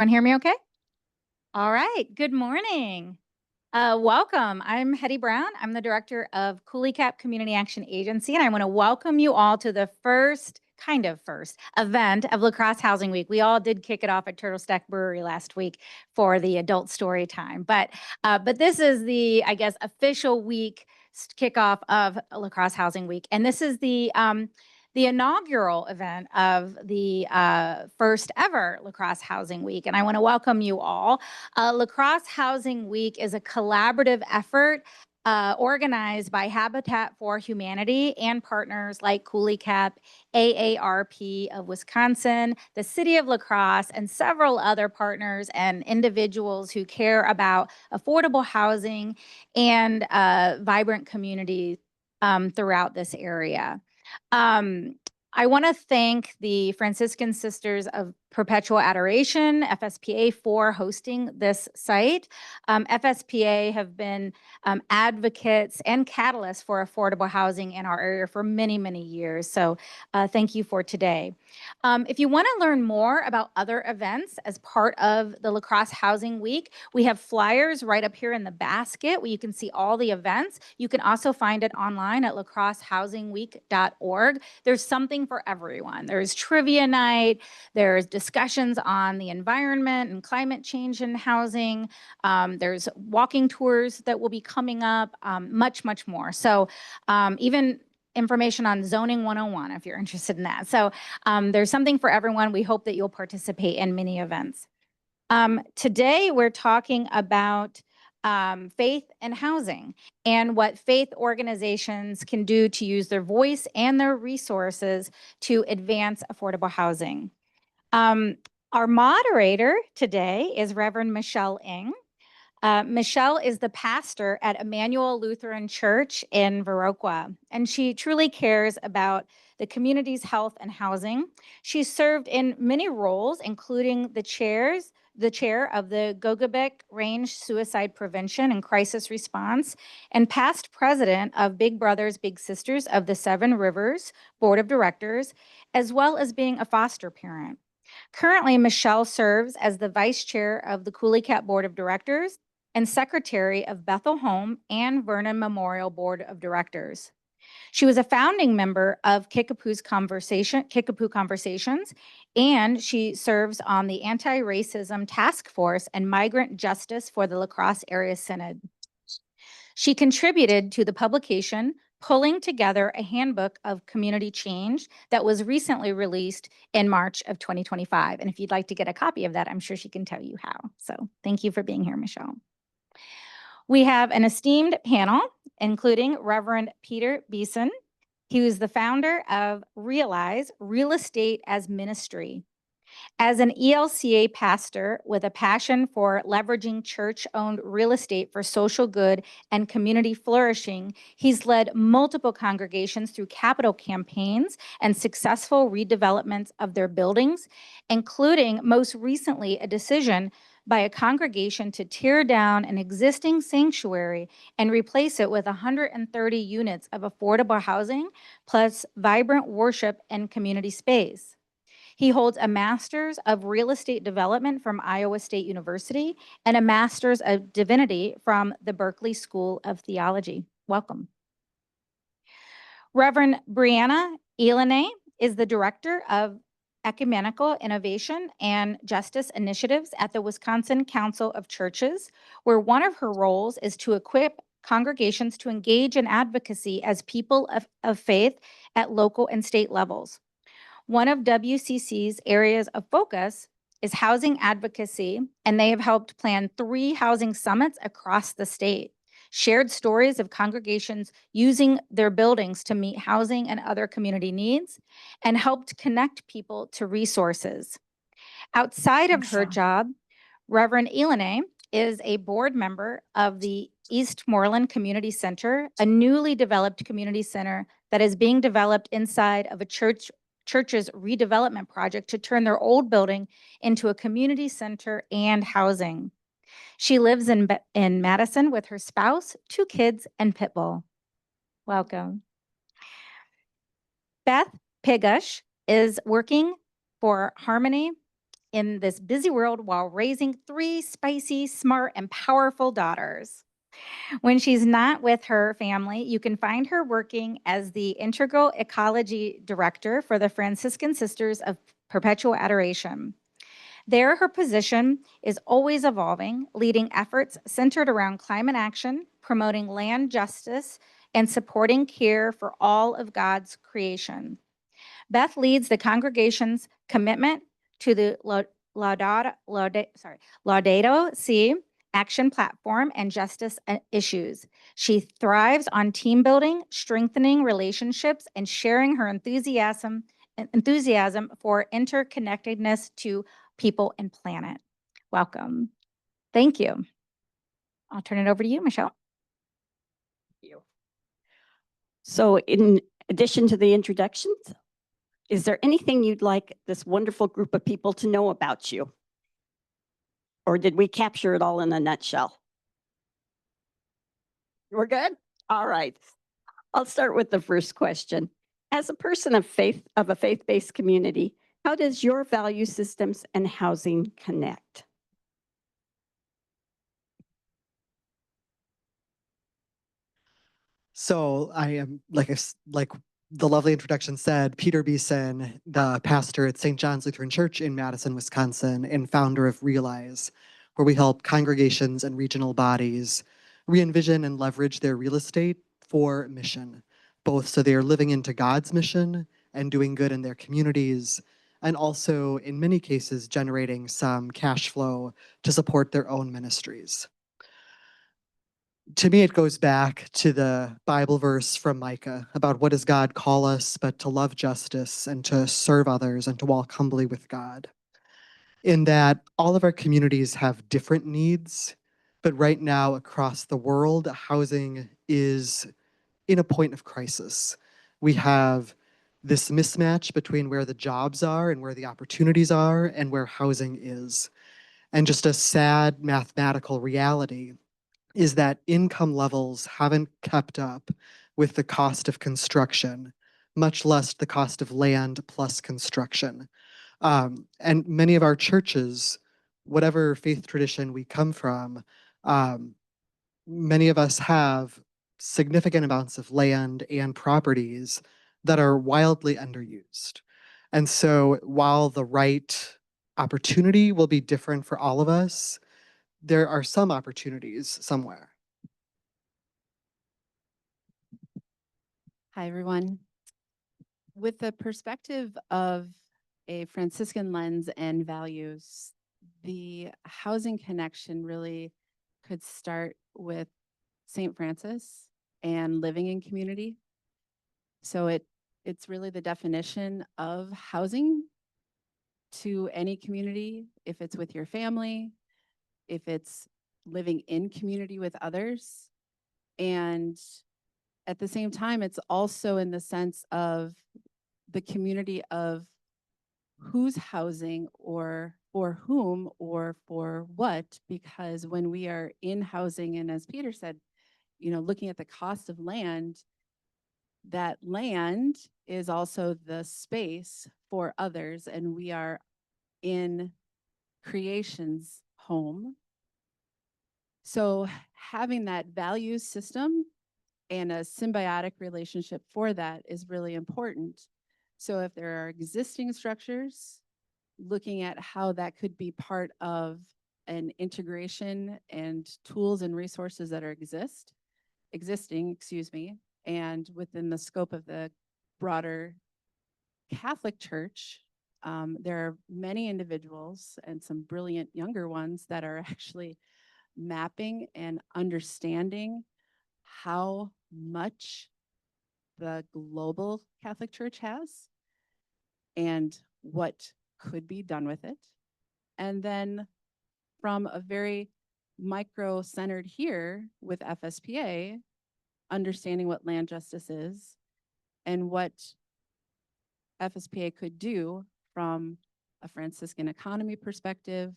Everyone hear me okay? All right. Good morning. Welcome. I'm Hetty Brown. I'm the director of Cooley Cap Community Action Agency, and I want to welcome you all to the first event of La Crosse Housing Week. We all did kick it off at Turtle Stack Brewery last week for the adult story time, but this is the, I guess, official week kickoff of La Crosse Housing Week, and this is the inaugural event of the first ever La Crosse Housing Week. And I want to welcome you all. La Crosse Housing Week is a collaborative effort organized by Habitat for Humanity and partners like Cooley Cap, AARP of Wisconsin, the City of La Crosse, and several other partners and individuals who care about affordable housing and vibrant communities throughout this area. Um, I want to thank the Franciscan Sisters of Perpetual Adoration, FSPA, for hosting this site. FSPA have been advocates and catalysts for affordable housing in our area for many, many years. So thank you for today. If you want to learn more about other events as part of the La Crosse Housing Week, we have flyers right up here in the basket where you can see all the events. You can also find it online at lacrossehousingweek.org. There's something for everyone. There's trivia night, there's discussions on the environment and climate change in housing. There's walking tours that will be coming up, much, much more. So even information on zoning 101 if you're interested in that. So there's something for everyone. We hope that you'll participate in many events. Today we're talking about faith and housing and what faith organizations can do to use their voice and their resources to advance affordable housing. Our moderator today is Reverend Michelle Ng. Michelle is the pastor at Emmanuel Lutheran Church in Viroqua, and she truly cares about the community's health and housing. She's served in many roles, including the chair of the Gogebic Range Suicide Prevention and Crisis Response, and past president of Big Brothers Big Sisters of the Seven Rivers Board of Directors, as well as being a foster parent. Currently, Michelle serves as the vice chair of the Cooley Cap Board of Directors and secretary of Bethel Home and Vernon Memorial Board of Directors. She was a founding member of Kickapoo Conversations, and she serves on the Anti-Racism Task Force and Migrant Justice for the La Crosse Area Synod. She contributed to the publication Pulling Together a Handbook of Community Change that was recently released in March of 2025. And if you'd like to get a copy of that, I'm sure she can tell you how. So thank you for being here, Michelle. We have an esteemed panel, including Reverend Peter Beeson. He was the founder of Realize Real Estate as Ministry. As an ELCA pastor with a passion for leveraging church-owned real estate for social good and community flourishing, he's led multiple congregations through capital campaigns and successful redevelopments of their buildings, including most recently a decision by a congregation to tear down an existing sanctuary and replace it with 130 units of affordable housing, plus vibrant worship and community space. He holds a Master's of Real Estate Development from Iowa State University and a Master's of Divinity from the Berkeley School of Theology. Welcome. Reverend Brianna Elene is the Director of Ecumenical Innovation and Justice Initiatives at the Wisconsin Council of Churches, where one of her roles is to equip congregations to engage in advocacy as people of faith at local and state levels. One of WCC's areas of focus is housing advocacy, and they have helped plan 3 housing summits across the state, shared stories of congregations using their buildings to meet housing and other community needs, and helped connect people to resources. Outside of her job, Reverend Elene is a board member of the Eastmoreland Community Center, a newly developed community center that is being developed inside of a church's redevelopment project to turn their old building into a community center and housing. She lives in Madison with her spouse, 2 kids, and pit bull. Welcome. Beth Pigash is working for Harmony in this busy world while raising three spicy, smart, and powerful daughters. When she's not with her family, you can find her working as the Integral Ecology Director for the Franciscan Sisters of Perpetual Adoration. There, her position is always evolving, leading efforts centered around climate action, promoting land justice, and supporting care for all of God's creation. Beth leads the congregation's commitment to the Laudato Si action platform and justice issues. She thrives on team building, strengthening relationships, and sharing her enthusiasm for interconnectedness to people and planet. Welcome. Thank you. I'll turn it over to you, Michelle. Thank you. So in addition to the introductions, is there anything you'd like this wonderful group of people to know about you? Or did we capture it all in a nutshell? We're good? All right. I'll start with the first question. As a person of faith, of a faith-based community, how does your value systems and housing connect? So I am, like the lovely introduction said, Peter Beeson, the pastor at St. John's Lutheran Church in Madison, Wisconsin, and founder of Realize, where we help congregations and regional bodies re-envision and leverage their real estate for mission, both so they are living into God's mission and doing good in their communities, and also, in many cases, generating some cash flow to support their own ministries. To me, it goes back to the Bible verse from Micah about what does God call us but to love justice and to serve others and to walk humbly with God. In that all of our communities have different needs, but right now across the world, housing is in a point of crisis. We have this mismatch between where the jobs are and where the opportunities are and where housing is. And just a sad mathematical reality is that income levels haven't kept up with the cost of construction, much less the cost of land plus construction. And many of our churches, whatever faith tradition we come from, many of us have significant amounts of land and properties that are wildly underused. And so while the right opportunity will be different for all of us, there are some opportunities somewhere. Hi, everyone. With the perspective of a Franciscan lens and values, the housing connection really could start with St. Francis and living in community. So it's really the definition of housing to any community, if it's with your family, if it's living in community with others. And at the same time, it's also in the sense of the community of who's housing or for whom or for what, because when we are in housing, and as Peter said, looking at the cost of land, that land is also the space for others, and we are in creation's home. So having that value system and a symbiotic relationship for that is really important. So if there are existing structures, looking at how that could be part of an integration and tools and resources that are existing, and within the scope of the broader Catholic Church, there are many individuals and some brilliant younger ones that are actually mapping and understanding how much the global Catholic Church has and what could be done with it. And then from a very micro-centered here with FSPA, understanding what land justice is and what FSPA could do from a Franciscan economy perspective,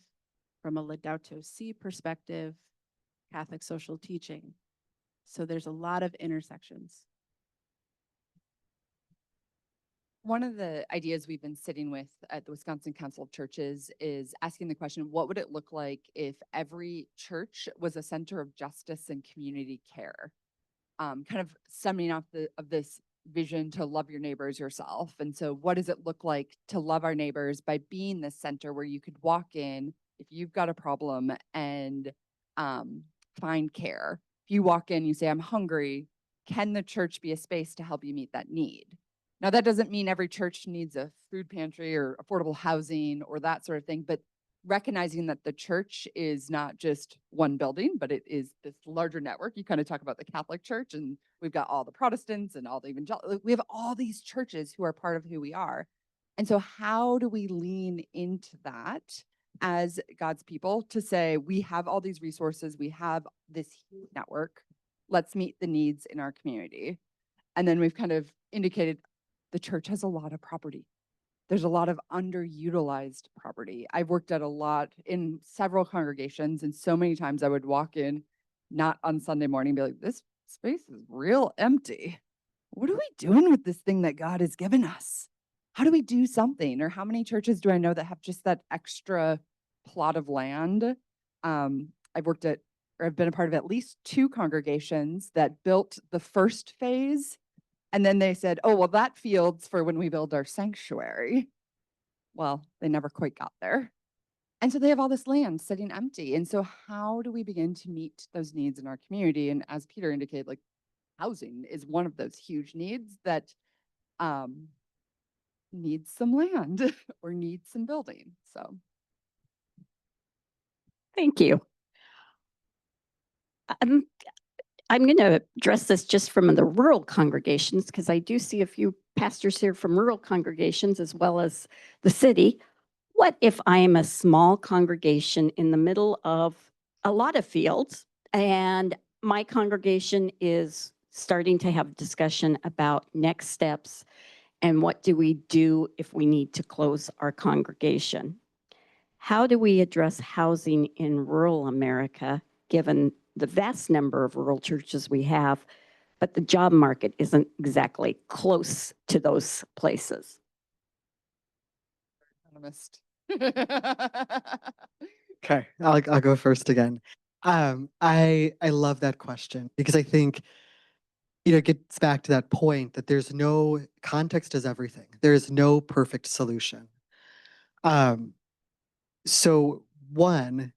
from a Laudato Si perspective, Catholic social teaching. So there's a lot of intersections. One of the ideas we've been sitting with at the Wisconsin Council of Churches is asking the question, what would it look like if every church was a center of justice and community care? Kind of stemming off of this vision to love your neighbors yourself. And so what does it look like to love our neighbors by being this center where you could walk in if you've got a problem and find care? If you walk in, you say, I'm hungry, can the church be a space to help you meet that need? Now, that doesn't mean every church needs a food pantry or affordable housing or that sort of thing, but recognizing that the church is not just one building, but it is this larger network. You kind of talk about the Catholic Church, and we've got all the Protestants and all the evangelical. We have all these churches who are part of who we are. And so how do we lean into that as God's people to say, we have all these resources, we have this huge network, let's meet the needs in our community. And then we've kind of indicated the church has a lot of property. There's a lot of underutilized property. I've worked at a lot in several congregations, and so many times I would walk in, not on Sunday morning, and be like, this space is real empty. What are we doing with this thing that God has given us? How do we do something? Or how many churches do I know that have just that extra plot of land? I've worked at, or I've been a part of at least 2 congregations that built the first phase. And then they said, oh, well, that field's for when we build our sanctuary. Well, they never quite got there. And so they have all this land sitting empty. And so how do we begin to meet those needs in our community? And as Peter indicated, like housing is one of those huge needs that needs some land or needs some building. So Thank you. I'm going to address this just from the rural congregations because I do see a few pastors here from rural congregations as well as the city. What if I am a small congregation in the middle of a lot of fields and my congregation is starting to have discussion about next steps and what do we do if we need to close our congregation? How do we address housing in rural America, given the vast number of rural churches we have, but the job market isn't exactly close to those places? economist. Okay, I'll go first again. I love that question because I think it gets back to that point that there's no context is everything. There is no perfect solution. So one,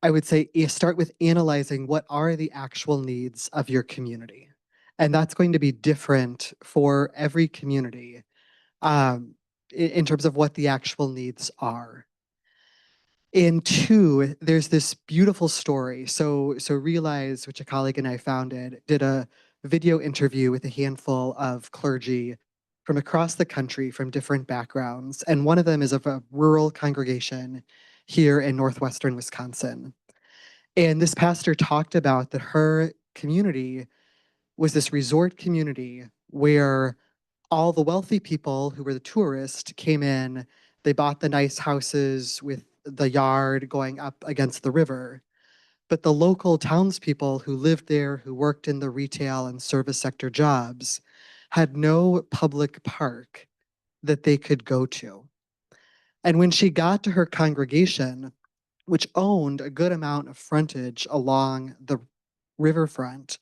I would say start with analyzing what are the actual needs of your community. And that's going to be different for every community in terms of what the actual needs are. And 2, there's this beautiful story. So Realize, which a colleague and I founded, did a video interview with a handful of clergy from across the country from different backgrounds. And one of them is of a rural congregation here in northwestern Wisconsin. And this pastor talked about that her community was this resort community where all the wealthy people who were the tourists came in, they bought the nice houses with the yard going up against the river. But the local townspeople who lived there, who worked in the retail and service sector jobs, had no public park that they could go to. And when she got to her congregation, which owned a good amount of frontage along the riverfront,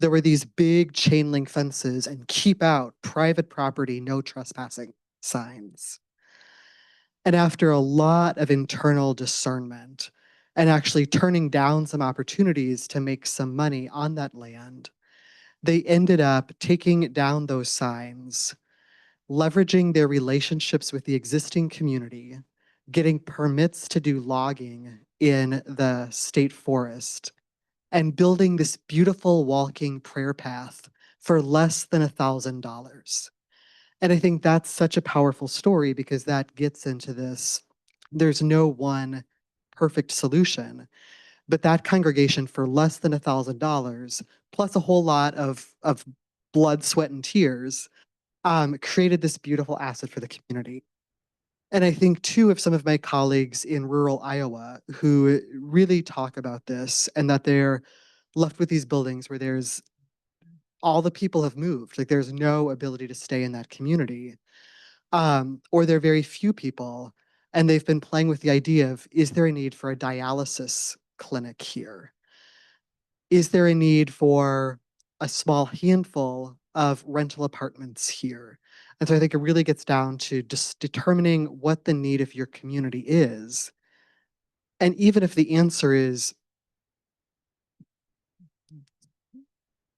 there were these big chain link fences and keep out private property, no trespassing signs. And after a lot of internal discernment and actually turning down some opportunities to make some money on that land, they ended up taking down those signs, leveraging their relationships with the existing community, getting permits to do logging in the state forest, and building this beautiful walking prayer path for less than $1,000. And I think that's such a powerful story because that gets into this. There's no one perfect solution, but that congregation for less than $1,000, plus a whole lot of blood, sweat, and tears, created this beautiful asset for the community. And I think too of some of my colleagues in rural Iowa who really talk about this and that they're left with these buildings where there's all the people have moved. Like there's no ability to stay in that community. Or there are very few people, and they've been playing with the idea of, is there a need for a dialysis clinic here? Is there a need for a small handful of rental apartments here? And so I think it really gets down to just determining what the need of your community is. And even if the answer is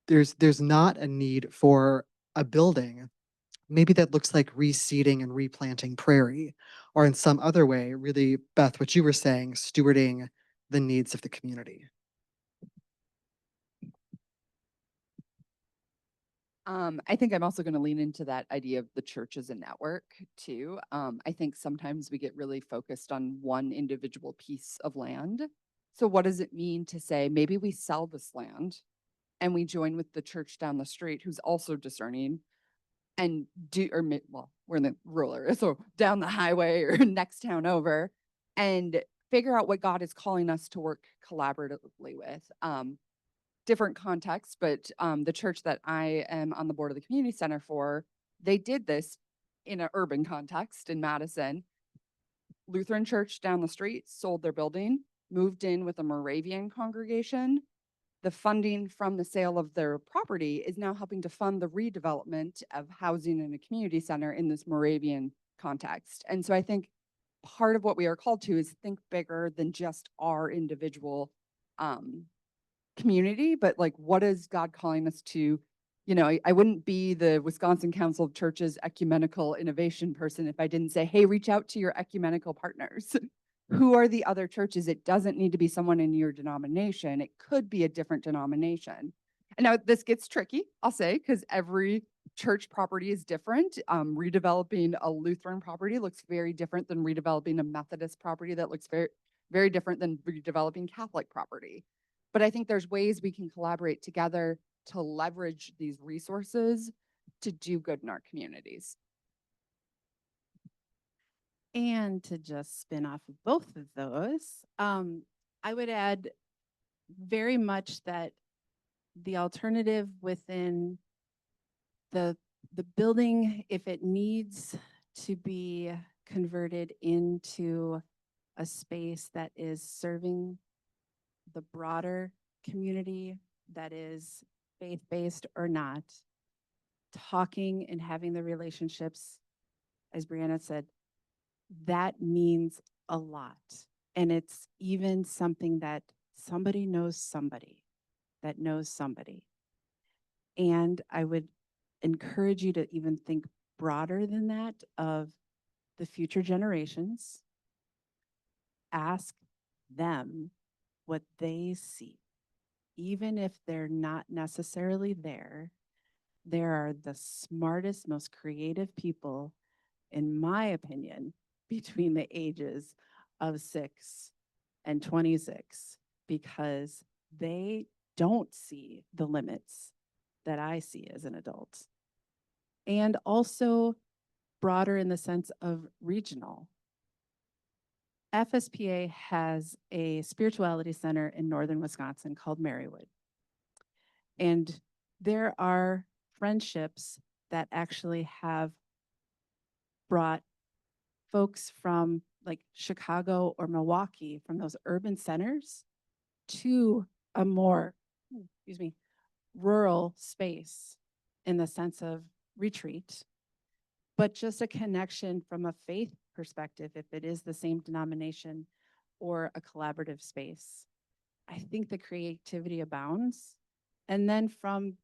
there's not a need for a building, maybe that looks like reseeding and replanting prairie, or in some other way, really, Beth, what you were saying, stewarding the needs of the community. I think I'm also going to lean into that idea of the church as a network too. I think sometimes we get really focused on one individual piece of land. So what does it mean to say, maybe we sell this land and we join with the church down the street who's also discerning and well, we're in the rural area, so down the highway or next town over, and figure out what God is calling us to work collaboratively with. Different context, but the church that I am on the board of the community center for, they did this in an urban context in Madison. Lutheran church down the street sold their building, moved in with a Moravian congregation. The funding from the sale of their property is now helping to fund the redevelopment of housing in a community center in this Moravian context. And so I think part of what we are called to is think bigger than just our individual community, but like, what is God calling us to? You know, I wouldn't be the Wisconsin Council of Churches ecumenical innovation person if I didn't say, hey, reach out to your ecumenical partners. Who are the other churches? It doesn't need to be someone in your denomination. It could be a different denomination. And now this gets tricky, I'll say, because every church property is different. Redeveloping a Lutheran property looks very different than redeveloping a Methodist property that looks very, very different than redeveloping Catholic property. But I think there's ways we can collaborate together to leverage these resources to do good in our communities. And to just spin off of both of those, I would add very much that the alternative within the building, if it needs to be converted into a space that is serving the broader community, that is faith-based or not, talking and having the relationships, as Brianna said, that means a lot. And it's even something that somebody knows somebody that knows somebody. And I would encourage you to even think broader than that of the future generations. Ask them what they see. Even if they're not necessarily there, there are the smartest, most creative people, in my opinion, between the ages of 6 and 26, because they don't see the limits that I see as an adult. And also broader in the sense of regional. FSPA has a spirituality center in northern Wisconsin called Marywood. And there are friendships that actually have brought folks from like Chicago or Milwaukee, from those urban centers, to a more, rural space in the sense of retreat, but just a connection from a faith perspective, if it is the same denomination or a collaborative space. I think the creativity abounds. And then from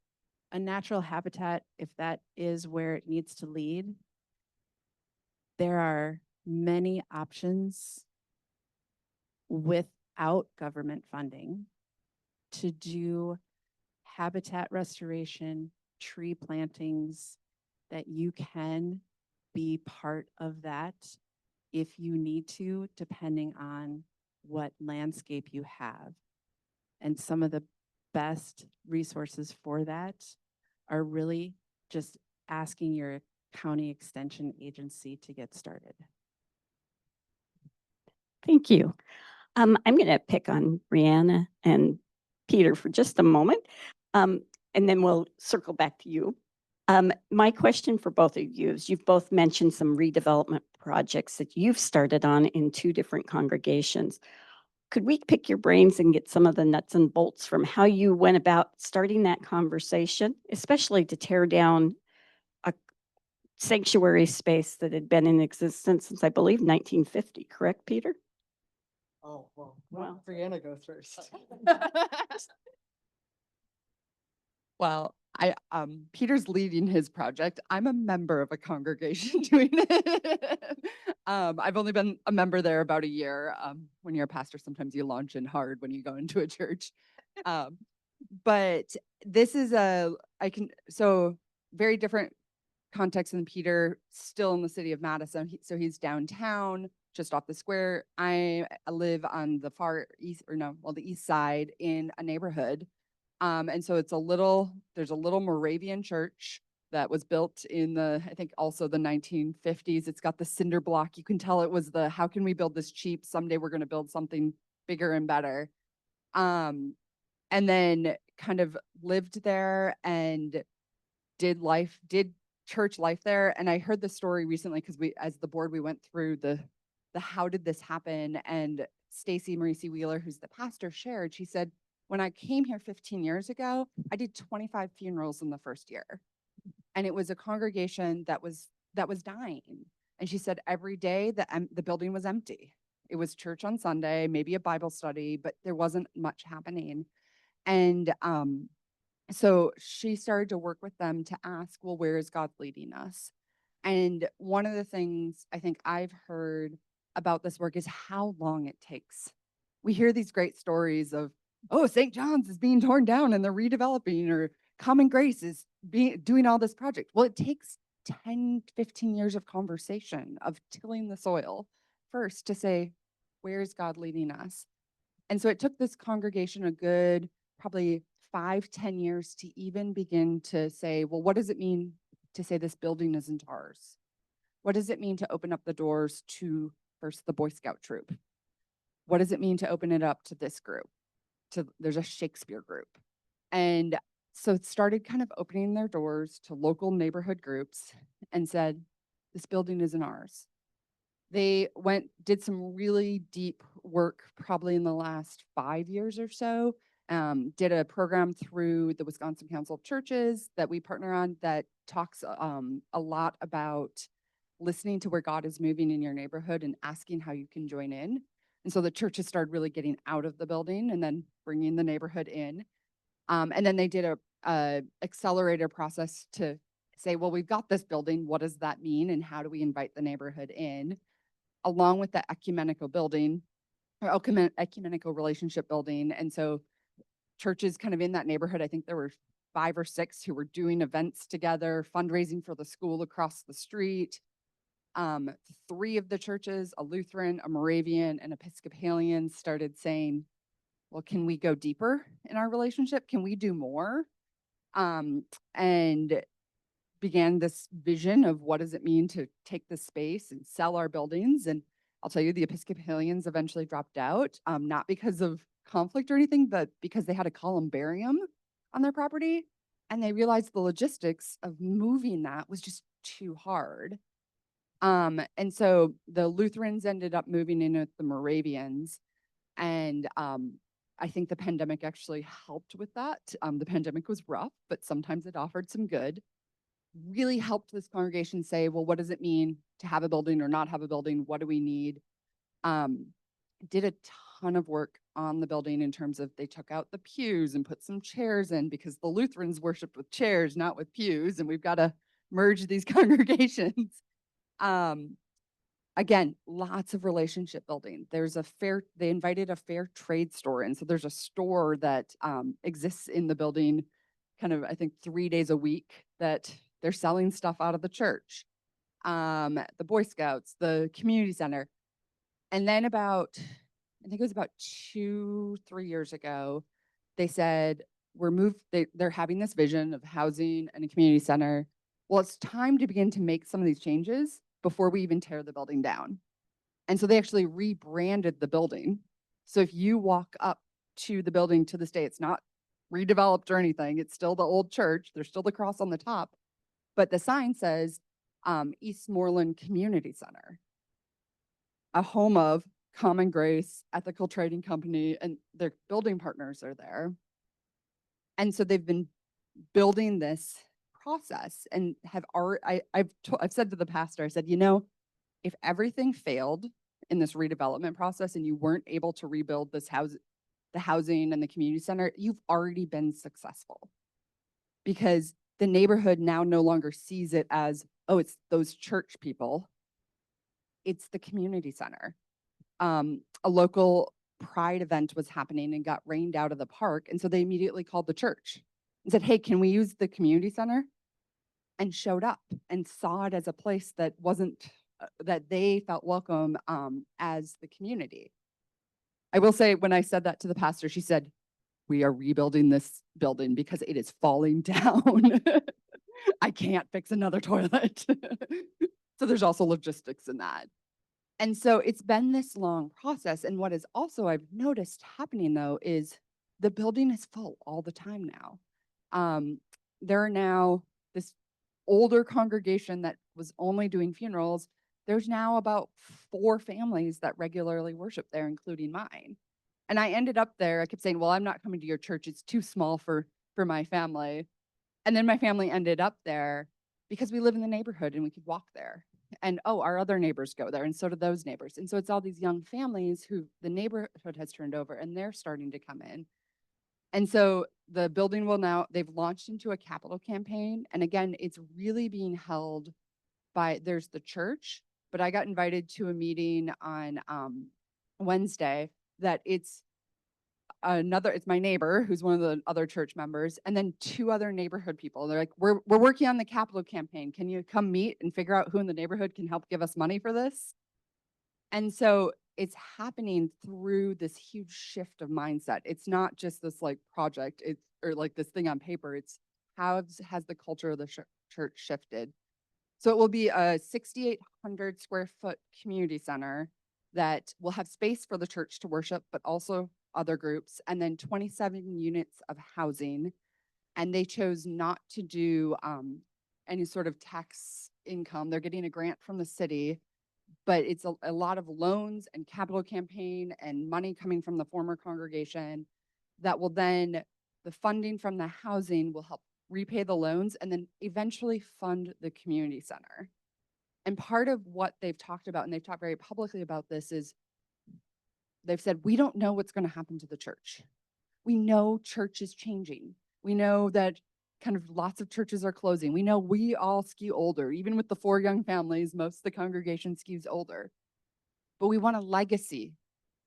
a natural habitat, if that is where it needs to lead, there are many options without government funding to do habitat restoration, tree plantings, that you can be part of that if you need to, depending on what landscape you have. And some of the best resources for that are really just asking your county extension agency to get started. Thank you. I'm going to pick on Brianna and Peter for just a moment. and then we'll circle back to you. My question for both of you is you've both mentioned some redevelopment projects that you've started on in 2 different congregations. Could we pick your brains and get some of the nuts and bolts from how you went about starting that conversation, especially to tear down a sanctuary space that had been in existence since, I believe, 1950, correct, Peter? Oh, well, Well. Brianna goes first. Well, Peter's leading his project. I'm a member of a congregation doing it. I've only been a member there about a year. When you're a pastor, sometimes you launch in hard when you go into a church. But this is so very different context than Peter, still in the city of Madison. So he's downtown, just off the square. I live on the far east, the east side in a neighborhood. And so there's a little Moravian church that was built in I think also the 1950s. It's got the cinder block. You can tell it was how can we build this cheap? Someday we're going to build something bigger and better. And then kind of lived there and did church life there. And I heard the story recently because as the board, we went through the how did this happen? And Stacy Marisi Wheeler, who's the pastor, shared, she said, when I came here 15 years ago, I did 25 funerals in the first year. And it was a congregation that was dying. And she said every day the building was empty. It was church on Sunday, maybe a Bible study, but there wasn't much happening. And so she started to work with them to ask, well, where is God leading us? And one of the things I think I've heard about this work is how long it takes. We hear these great stories of, oh, St. John's is being torn down and they're redeveloping, or Common Grace is doing all this project. Well, it takes 10, 15 years of conversation, of tilling the soil first to say, where is God leading us? And so it took this congregation a good probably 5-10 years to even begin to say, well, what does it mean to say this building isn't ours? What does it mean to open up the doors to first the Boy Scout troop? What does it mean to open it up to this group? There's a Shakespeare group. And so it started kind of opening their doors to local neighborhood groups and said, this building isn't ours. They did some really deep work probably in the last 5 years or so. Did a program through the Wisconsin Council of Churches that we partner on that talks a lot about listening to where God is moving in your neighborhood and asking how you can join in. And so the churches started really getting out of the building and then bringing the neighborhood in. And then they did a accelerator process to say, well, we've got this building. What does that mean? And how do we invite the neighborhood in? Along with the ecumenical building or ecumenical relationship building. And so churches kind of in that neighborhood, I think there were 5 or 6 who were doing events together, fundraising for the school across the street. 3 of the churches, a Lutheran, a Moravian, and Episcopalian, started saying, well, can we go deeper in our relationship? Can we do more? And began this vision of what does it mean to take this space and sell our buildings. And I'll tell you, the Episcopalians eventually dropped out, not because of conflict or anything, but because they had a columbarium on their property. And they realized the logistics of moving that was just too hard. And so the Lutherans ended up moving in with the Moravians. And I think the pandemic actually helped with that. The pandemic was rough, but sometimes it offered some good. Really helped this congregation say, well, what does it mean to have a building or not have a building? What do we need? Did a ton of work on the building in terms of they took out the pews and put some chairs in because the Lutherans worshiped with chairs, not with pews. And we've got to merge these congregations. Again, lots of relationship building. They invited a fair trade store. And so there's a store that exists in the building kind of, I think, 3 days a week that they're selling stuff out of the church, the Boy Scouts, the community center. And then I think it was about 2-3 years ago, they said, they're having this vision of housing and a community center. Well, it's time to begin to make some of these changes before we even tear the building down. And so they actually rebranded the building. So if you walk up to the building to this day, it's not redeveloped or anything. It's still the old church. There's still the cross on the top, but the sign says Eastmoreland Community Center, a home of Common Grace, Ethical Trading Company, and their building partners are there. And so they've been building this process and have already, I've said to the pastor, I said, you know, if everything failed in this redevelopment process and you weren't able to rebuild this house, the housing and the community center, you've already been successful, because the neighborhood now no longer sees it as, oh, it's those church people. It's the community center. A local pride event was happening and got rained out of the park. And so they immediately called the church and said, hey, can we use the community center? And showed up and saw it as a place that wasn't, that they felt welcome as the community. I will say, when I said that to the pastor, she said, we are rebuilding this building because it is falling down. I can't fix another toilet. So there's also logistics in that. And so it's been this long process. And what is also I've noticed happening, though, is the building is full all the time now. There are now this older congregation that was only doing funerals. There's now about 4 families that regularly worship there, including mine. And I ended up there. I kept saying, well, I'm not coming to your church. It's too small for my family. And then my family ended up there because we live in the neighborhood and we could walk there. And oh, our other neighbors go there, and so do those neighbors. And so it's all these young families who the neighborhood has turned over, and they're starting to come in. And so the building will now, they've launched into a capital campaign. And again, it's really being held by, there's the church, but I got invited to a meeting on Wednesday that it's my neighbor who's one of the other church members, and then 2 other neighborhood people. They're like, we're working on the capital campaign. Can you come meet and figure out who in the neighborhood can help give us money for this? And so it's happening through this huge shift of mindset. It's not just this like project, or like this thing on paper. It's how has the culture of the church shifted? So it will be a 6,800 square foot community center that will have space for the church to worship, but also other groups, and then 27 units of housing. And they chose not to do any sort of tax income. They're getting a grant from the city, but it's a lot of loans and capital campaign and money coming from the former congregation that will then, the funding from the housing will help repay the loans and then eventually fund the community center. And part of what they've talked about, and they've talked very publicly about this, is they've said, we don't know what's going to happen to the church. We know church is changing. We know that kind of lots of churches are closing. We know we all skew older. Even with the 4 young families, most of the congregation skews older. But we want a legacy.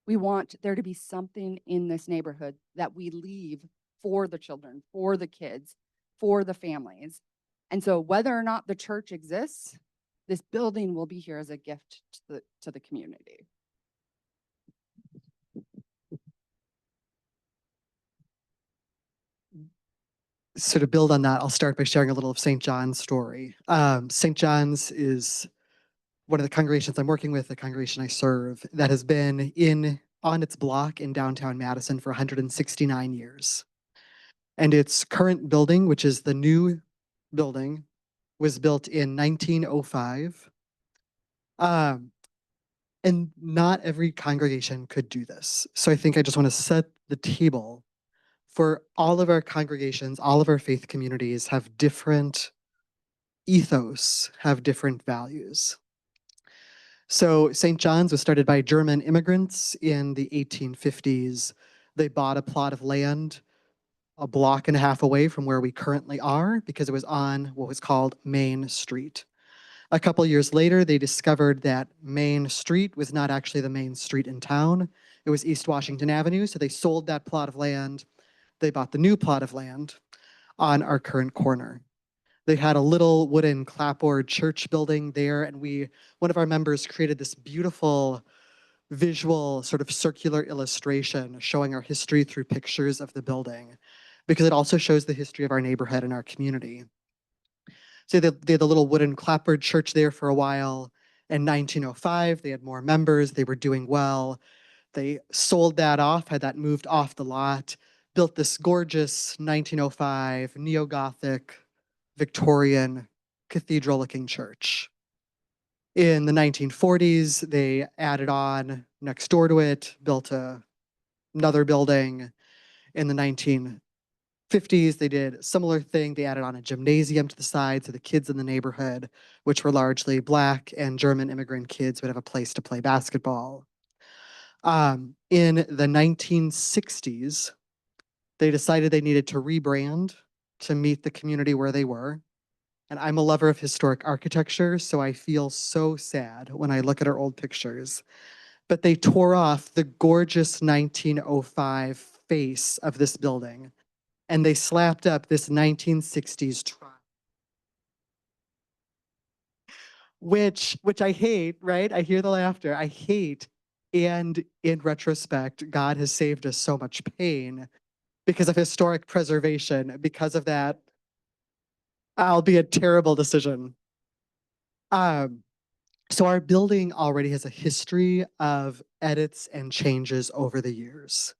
We want there to be something in this neighborhood that we leave for the children, for the kids, for the families. And so whether or not the church exists, this building will be here as a gift to the community. So to build on that, I'll start by sharing a little of St. John's story. St. John's is one of the congregations I'm working with, the congregation I serve, that has been on its block in downtown Madison for 169 years. And its current building, which is the new building, was built in 1905. And not every congregation could do this. So I think I just want to set the table for all of our congregations. All of our faith communities have different ethos, have different values. So St. John's was started by German immigrants in the 1850s. They bought a plot of land a block and a half away from where we currently are because it was on what was called Main Street. A couple years later, they discovered that Main Street was not actually the main street in town. It was East Washington Avenue, so they sold that plot of land. They bought the new plot of land on our current corner. They had a little wooden clapboard church building there, and one of our members created this beautiful visual sort of circular illustration showing our history through pictures of the building, because it also shows the history of our neighborhood and our community. So they had the little wooden clapboard church there for a while. In 1905, they had more members. They were doing well. They sold that off, had that moved off the lot. built this gorgeous 1905 neo-Gothic Victorian cathedral-looking church. In the 1940s, they added on next door to it, built another building. In the 1950s, they did a similar thing. They added on a gymnasium to the side so the kids in the neighborhood, which were largely Black and German immigrant kids, would have a place to play basketball. In the 1960s, they decided they needed to rebrand to meet the community where they were. And I'm a lover of historic architecture, so I feel so sad when I look at our old pictures. But they tore off the gorgeous 1905 face of this building, and they slapped up this 1960s tri, which I hate, right? I hear the laughter. I hate. And in retrospect, God has saved us so much pain because of historic preservation. Because of that, albeit terrible decision. So our building already has a history of edits and changes over the years,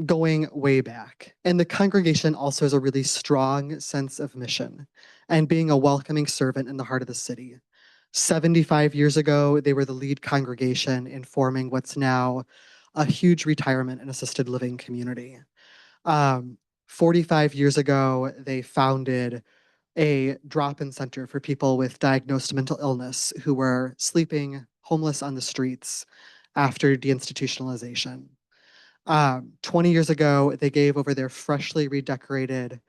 going way back. And the congregation also has a really strong sense of mission and being a welcoming servant in the heart of the city. 75 years ago, they were the lead congregation in forming what's now a huge retirement and assisted living community. 45 years ago, they founded a drop-in center for people with diagnosed mental illness who were sleeping homeless on the streets after deinstitutionalization. 20 years ago, they gave over their freshly redecorated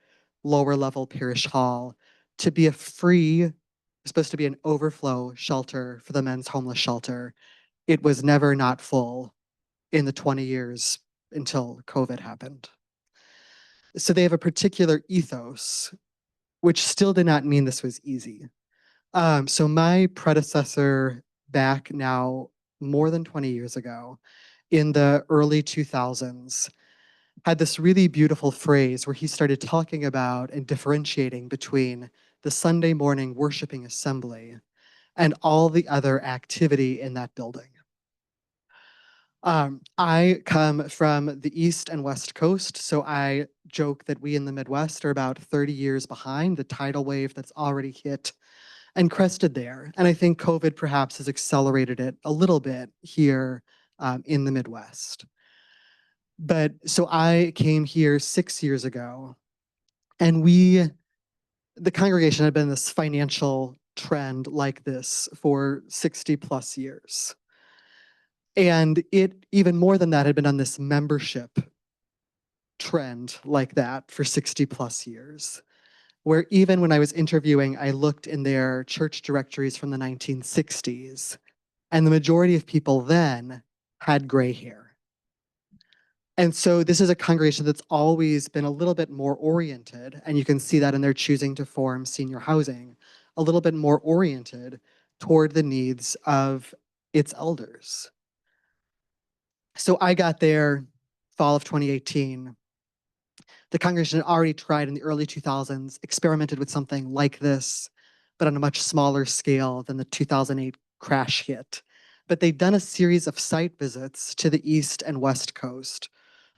lower level parish hall to be a free, supposed to be an overflow shelter for the men's homeless shelter. It was never not full in the 20 years until COVID happened. So they have a particular ethos, which still did not mean this was easy. So my predecessor back now more than 20 years ago, in the early 2000s, had this really beautiful phrase where he started talking about and differentiating between the Sunday morning worshiping assembly and all the other activity in that building. I come from the East and West Coast, so I joke that we in the Midwest are about 30 years behind the tidal wave that's already hit and crested there. And I think COVID perhaps has accelerated it a little bit here in the Midwest. But so I came here 6 years ago, and the congregation had been this financial trend like this for 60 plus years. And it, even more than that, had been on this membership trend like that for 60 plus years, where even when I was interviewing, I looked in their church directories from the 1960s, and the majority of people then had gray hair. And so this is a congregation that's always been a little bit more oriented, and you can see that in their choosing to form senior housing, a little bit more oriented toward the needs of its elders. So I got there fall of 2018. The congregation had already tried in the early 2000s, experimented with something like this, but on a much smaller scale than the 2008 crash hit. But they'd done a series of site visits to the East and West Coast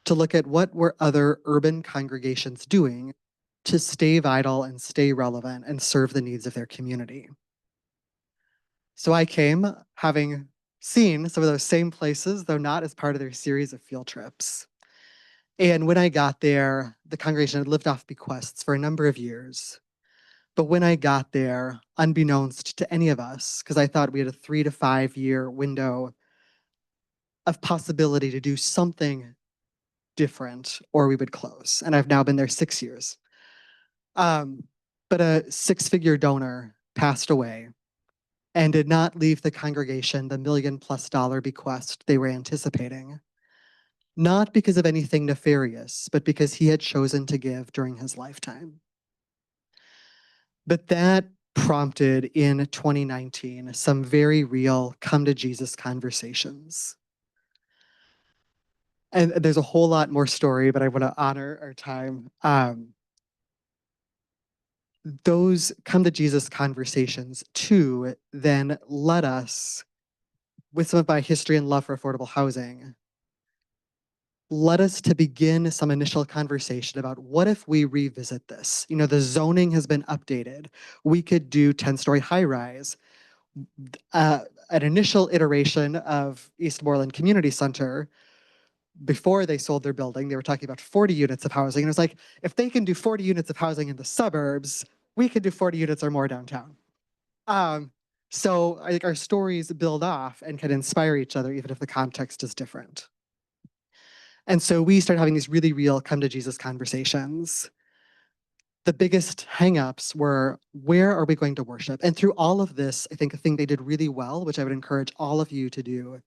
to look at what were other urban congregations doing to stay vital and stay relevant and serve the needs of their community. So I came having seen some of those same places, though not as part of their series of field trips. And when I got there, the congregation had lived off bequests for a number of years. But when I got there, unbeknownst to any of us, because I thought we had a 3 to 5 year window of possibility to do something different, or we would close. And I've now been there 6 years. But a 6-figure donor passed away and did not leave the congregation the $1 million+ bequest they were anticipating. Not because of anything nefarious, but because he had chosen to give during his lifetime. But that prompted in 2019 some very real come to Jesus conversations. And there's a whole lot more story, but I want to honor our time. Those come to Jesus conversations too then led us, with some of my history and love for affordable housing, led us to begin some initial conversation about what if we revisit this? You know, the zoning has been updated. We could do 10-story high rise. An initial iteration of Eastmoreland Community Center, before they sold their building, they were talking about 40 units of housing. And it was like, if they can do 40 units of housing in the suburbs, we could do 40 units or more downtown. So I think our stories build off and can inspire each other, even if the context is different. And so we started having these really real come to Jesus conversations. The biggest hangups were, where are we going to worship? And through all of this, I think a thing they did really well, which I would encourage all of you to do,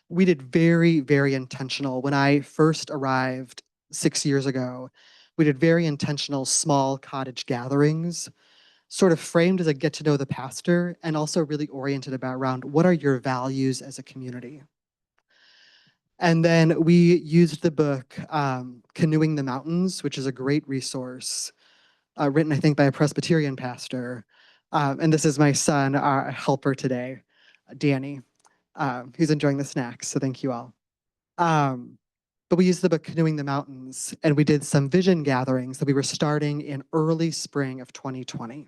we did very, very intentional. When I first arrived 6 years ago, we did very intentional small cottage gatherings, sort of framed as a get to know the pastor and also really oriented around what are your values as a community. And then we used the book Canoeing the Mountains, which is a great resource, written, I think, by a Presbyterian pastor. And this is my son, our helper today, Danny. He's enjoying the snacks, so thank you all. But we used the book Canoeing the Mountains, and we did some vision gatherings that we were starting in early spring of 2020.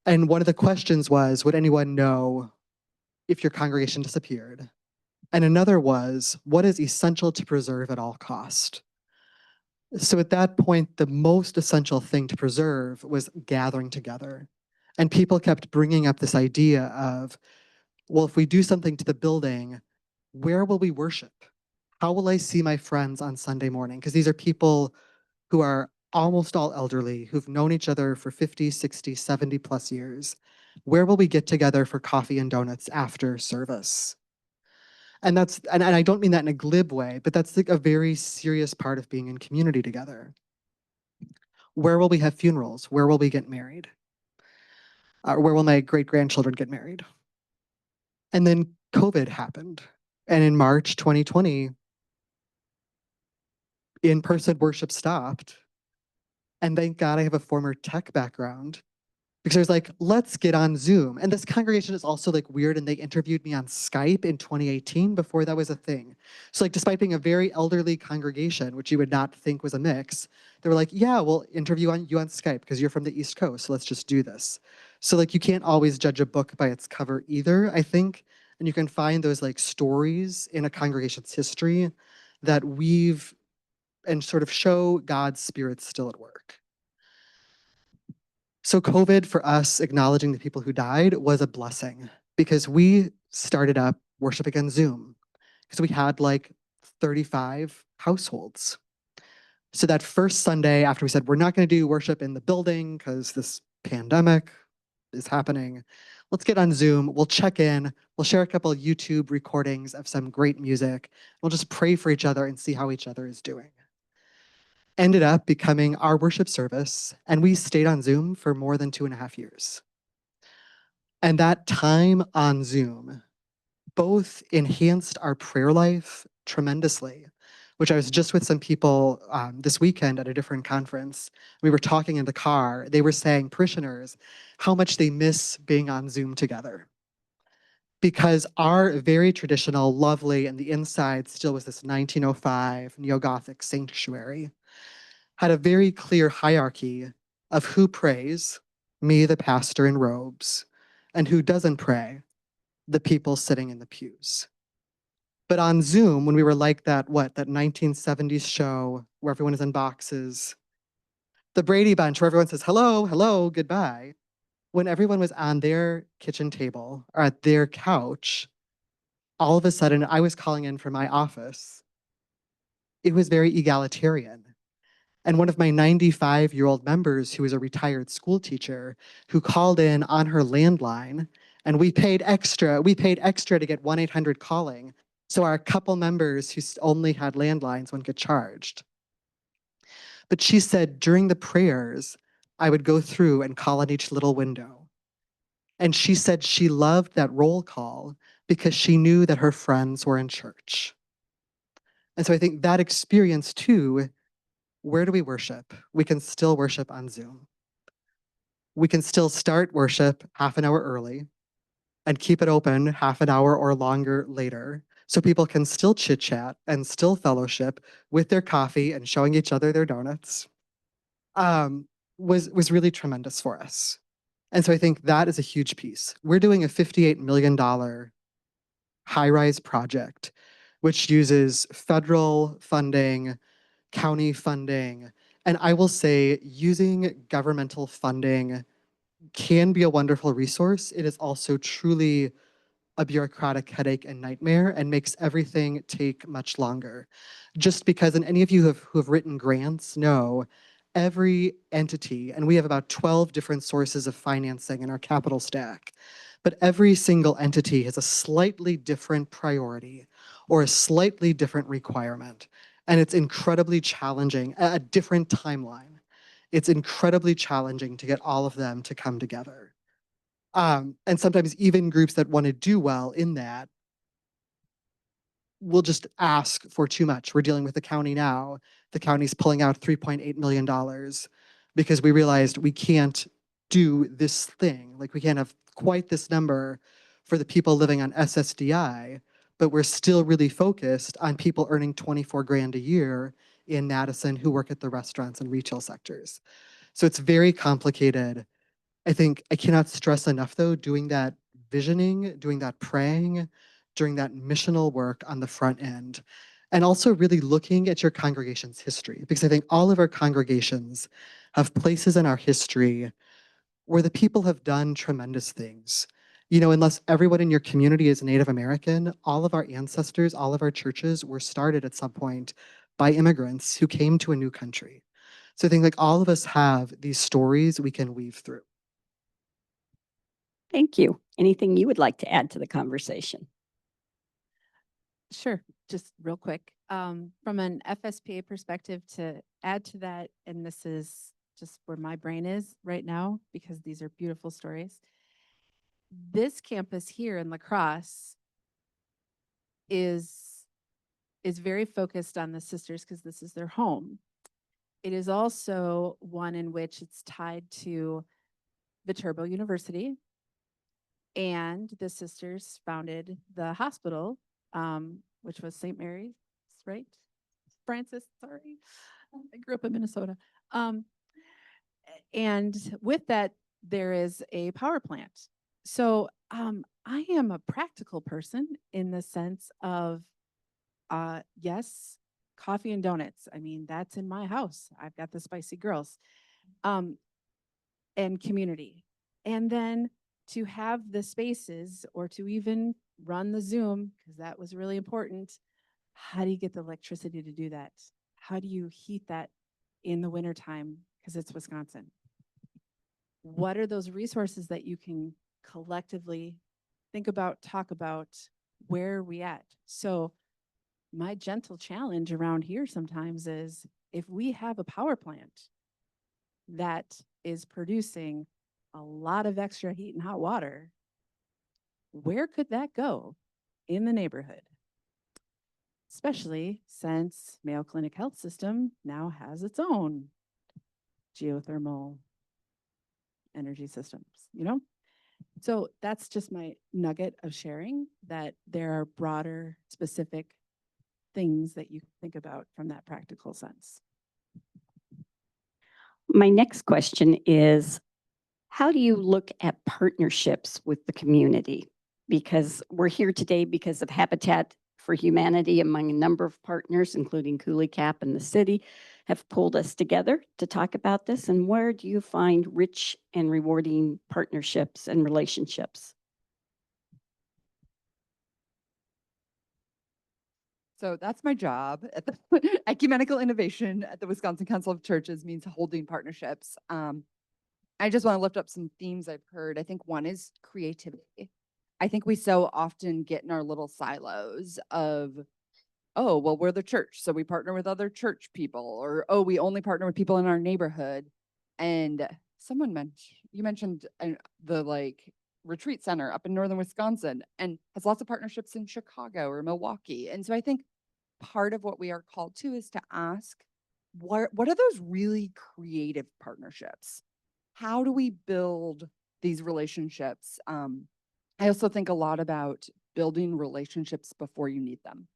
And one of the questions was, would anyone know if your congregation disappeared? And another was, what is essential to preserve at all cost? So at that point, the most essential thing to preserve was gathering together. And people kept bringing up this idea of, well, if we do something to the building, where will we worship? How will I see my friends on Sunday morning? Because these are people who are almost all elderly, who've known each other for 50, 60, 70 plus years. Where will we get together for coffee and donuts after service? And and I don't mean that in a glib way, but that's like a very serious part of being in community together. Where will we have funerals? Where will we get married? Where will my great grandchildren get married? And then COVID happened. And in March 2020, in person worship stopped. And thank God I have a former tech background, because I was like, let's get on Zoom. And this congregation is also like weird, and they interviewed me on Skype in 2018 before that was a thing. So like, despite being a very elderly congregation, which you would not think was a mix, they were like, yeah, we'll interview you on Skype because you're from the East Coast, so let's just do this. So like, you can't always judge a book by its cover either, I think. And you can find those like stories in a congregation's history that weave and sort of show God's Spirit still at work. So COVID for us, acknowledging the people who died, was a blessing, because we started up worshiping on Zoom because we had like 35 households. So that first Sunday after we said, we're not going to do worship in the building because this pandemic is happening, let's get on Zoom, we'll check in, we'll share a couple of YouTube recordings of some great music, we'll just pray for each other and see how each other is doing. Ended up becoming our worship service, and we stayed on Zoom for more than 2.5 years. And that time on Zoom both enhanced our prayer life tremendously, which I was just with some people this weekend at a different conference. We were talking in the car. They were saying, parishioners, how much they miss being on Zoom together. Because our very traditional, lovely, and the inside still was this 1905 neo-Gothic sanctuary, had a very clear hierarchy of who prays, me, the pastor in robes, and who doesn't pray, the people sitting in the pews. But on Zoom, when we were like that 1970s show where everyone is in boxes, the Brady Bunch where everyone says, hello, hello, goodbye, when everyone was on their kitchen table or at their couch, all of a sudden I was calling in from my office. It was very egalitarian. And one of my 95-year-old members, who was a retired school teacher, who called in on her landline, and we paid extra to get 1-800 calling. So our couple members who only had landlines wouldn't get charged. But she said during the prayers, I would go through and call on each little window. And she said she loved that roll call because she knew that her friends were in church. And so I think that experience too, where do we worship? We can still worship on Zoom. We can still start worship half an hour early. and keep it open half an hour or longer later so people can still chit chat and still fellowship with their coffee and showing each other their donuts, was really tremendous for us. And so I think that is a huge piece. We're doing a $58 million high-rise project, which uses federal funding, county funding, and I will say using governmental funding can be a wonderful resource. It is also truly a bureaucratic headache and nightmare and makes everything take much longer. Just because, and any of you who have written grants know, every entity, and we have about 12 different sources of financing in our capital stack, but every single entity has a slightly different priority or a slightly different requirement. And it's incredibly challenging, a different timeline. It's incredibly challenging to get all of them to come together. And sometimes even groups that want to do well in that will just ask for too much. We're dealing with the county now. The county's pulling out $3.8 million because we realized we can't do this thing. Like we can't have quite this number for the people living on SSDI, but we're still really focused on people earning 24 grand a year in Madison who work at the restaurants and retail sectors. So it's very complicated. I think I cannot stress enough though, doing that visioning, doing that praying, doing that missional work on the front end, and also really looking at your congregation's history, because I think all of our congregations have places in our history where the people have done tremendous things. You know, unless everyone in your community is Native American, all of our ancestors, all of our churches were started at some point by immigrants who came to a new country. So I think like all of us have these stories we can weave through. Thank you. Anything you would like to add to the conversation? Sure, just real quick. From an FSPA perspective, to add to that, and this is just where my brain is right now because these are beautiful stories. This campus here in La Crosse is very focused on the sisters because this is their home. It is also one in which it's tied to Viterbo University, and the sisters founded the hospital, which was St. Mary's, right? Francis, sorry. I grew up in Minnesota. And with that, there is a power plant. So I am a practical person in the sense of, yes, coffee and donuts. I mean, that's in my house. I've got the spicy girls, and community. And then to have the spaces or to even run the Zoom, because that was really important. How do you get the electricity to do that? How do you heat that in the wintertime? Because it's Wisconsin. What are those resources that you can collectively think about, talk about? Where are we at? So my gentle challenge around here sometimes is if we have a power plant that is producing a lot of extra heat and hot water, where could that go in the neighborhood? Especially since Mayo Clinic Health System now has its own geothermal energy systems, you know? So that's just my nugget of sharing, that there are broader, specific things that you think about from that practical sense. My next question is, how do you look at partnerships with the community? Because we're here today because of Habitat for Humanity, among a number of partners, including Cooley Cap and the city, have pulled us together to talk about this. And where do you find rich and rewarding partnerships and relationships? So that's my job at the ecumenical innovation at the Wisconsin Council of Churches means holding partnerships. I just want to lift up some themes I've heard. I think one is creativity. I think we so often get in our little silos of, oh, well, we're the church, so we partner with other church people, or, oh, we only partner with people in our neighborhood. And you mentioned the like retreat center up in northern Wisconsin and has lots of partnerships in Chicago or Milwaukee. And so I think part of what we are called to is to ask, what are those really creative partnerships? How do we build these relationships I also think a lot about building relationships before you need them.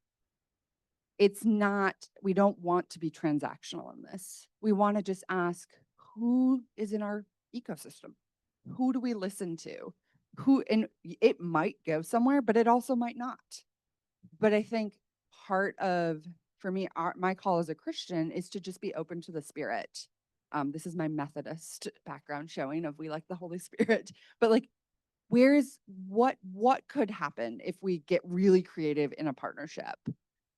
It's not, we don't want to be transactional in this. We want to just ask, who is in our ecosystem? Who do we listen to? And it might go somewhere, but it also might not. But I think part of, for me, my call as a Christian is to just be open to the Spirit. This is my Methodist background showing of we like the Holy Spirit, but like, what could happen if we get really creative in a partnership?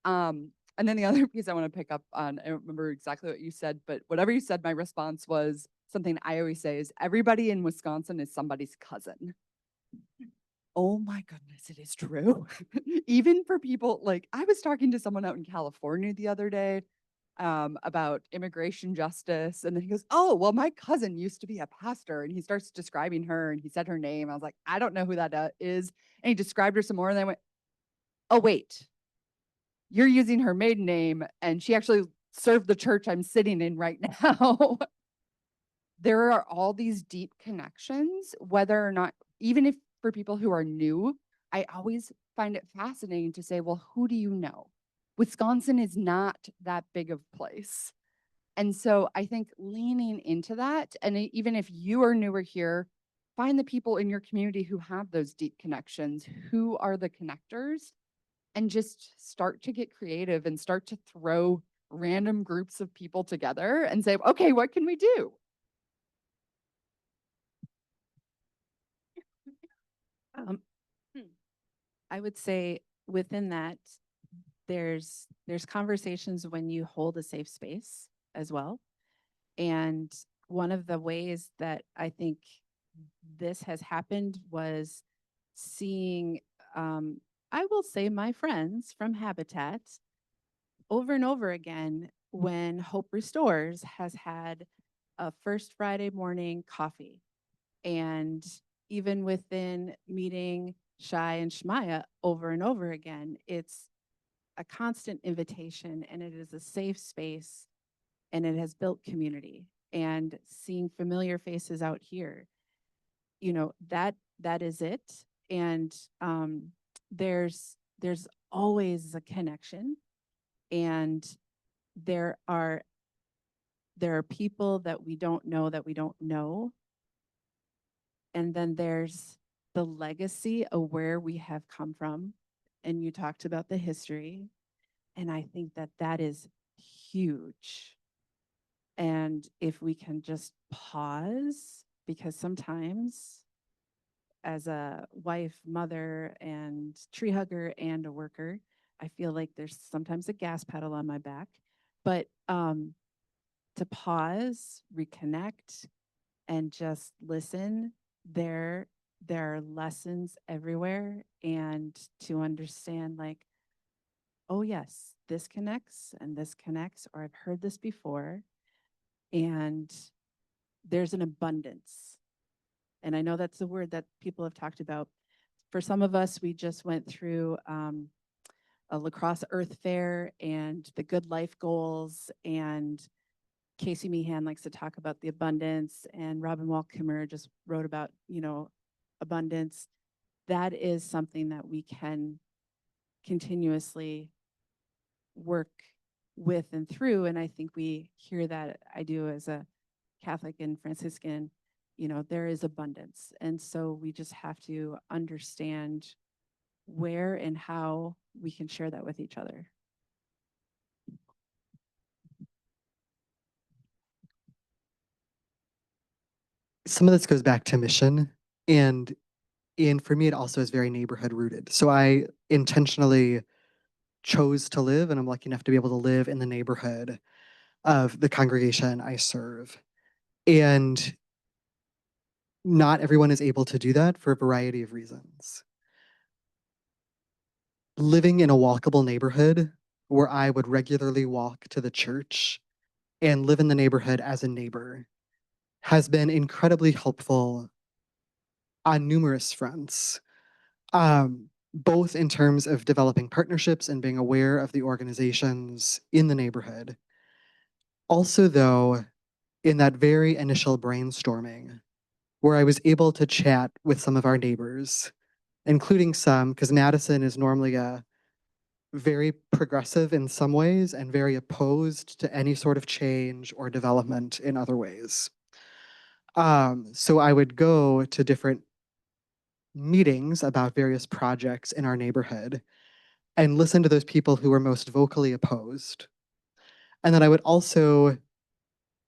And then the other piece I want to pick up on, I don't remember exactly what you said, but whatever you said, my response was something I always say is everybody in Wisconsin is somebody's cousin. Oh my goodness, it is true. Even for people like I was talking to someone out in California the other day about immigration justice. And then he goes, oh, well, my cousin used to be a pastor. And he starts describing her and he said her name. I was like, I don't know who that is. And he described her some more. And I went, oh, wait, you're using her maiden name. And she actually served the church I'm sitting in right now. There are all these deep connections, whether or not, even if for people who are new, I always find it fascinating to say, well, who do you know? Wisconsin is not that big of a place. And so I think leaning into that, and even if you are newer here, find the people in your community who have those deep connections, who are the connectors, and just start to get creative and start to throw random groups of people together and say, okay, what can we do? I would say within that, there's conversations when you hold a safe space as well. And one of the ways that I think this has happened was seeing, I will say, my friends from Habitat over and over again when Hope Restores has had a first Friday morning coffee. And even within meeting Shai and Shmaya over and over again, it's a constant invitation and it is a safe space and it has built community. And seeing familiar faces out here, you know, that is it. And there's always a connection, and there are people that we don't know. And then there's the legacy of where we have come from. And you talked about the history. And I think that is huge. And if we can just pause, because sometimes as a wife, mother, and tree hugger and a worker, I feel like there's sometimes a gas pedal on my back. But to pause, reconnect, and just listen, there are lessons everywhere, and to understand, like, oh yes, this connects and this connects, or I've heard this before, and there's an abundance. And I know that's a word that people have talked about. For some of us, we just went through a La Crosse Earth Fair and the Good Life Goals, and Casey Meehan likes to talk about the abundance, and Robin Wall Kimmerer just wrote about, abundance. That is something that we can continuously work with and through. And I think we hear that, I do as a Catholic and Franciscan, there is abundance. And so we just have to understand where and how we can share that with each other. Some of this goes back to mission, and for me, it also is very neighborhood rooted. So I intentionally chose to live, and I'm lucky enough to be able to live in the neighborhood of the congregation I serve. And not everyone is able to do that for a variety of reasons. Living in a walkable neighborhood where I would regularly walk to the church and live in the neighborhood as a neighbor has been incredibly helpful on numerous fronts, both in terms of developing partnerships and being aware of the organizations in the neighborhood. Also, though, in that very initial brainstorming, where I was able to chat with some of our neighbors including some, because Madison is normally a very progressive in some ways and very opposed to any sort of change or development in other ways. So I would go to different meetings about various projects in our neighborhood and listen to those people who were most vocally opposed. And then I would also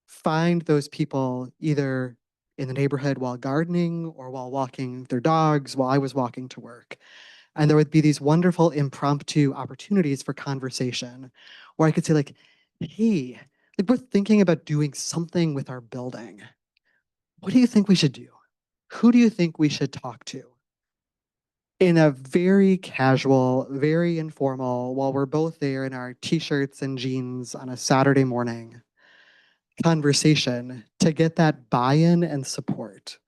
find those people either in the neighborhood while gardening or while walking their dogs while I was walking to work. And there would be these wonderful impromptu opportunities for conversation where I could say, like, hey, like we're thinking about doing something with our building. What do you think we should do? Who do you think we should talk to? In a very casual, very informal, while we're both there in our t-shirts and jeans on a Saturday morning conversation to get that buy-in and support.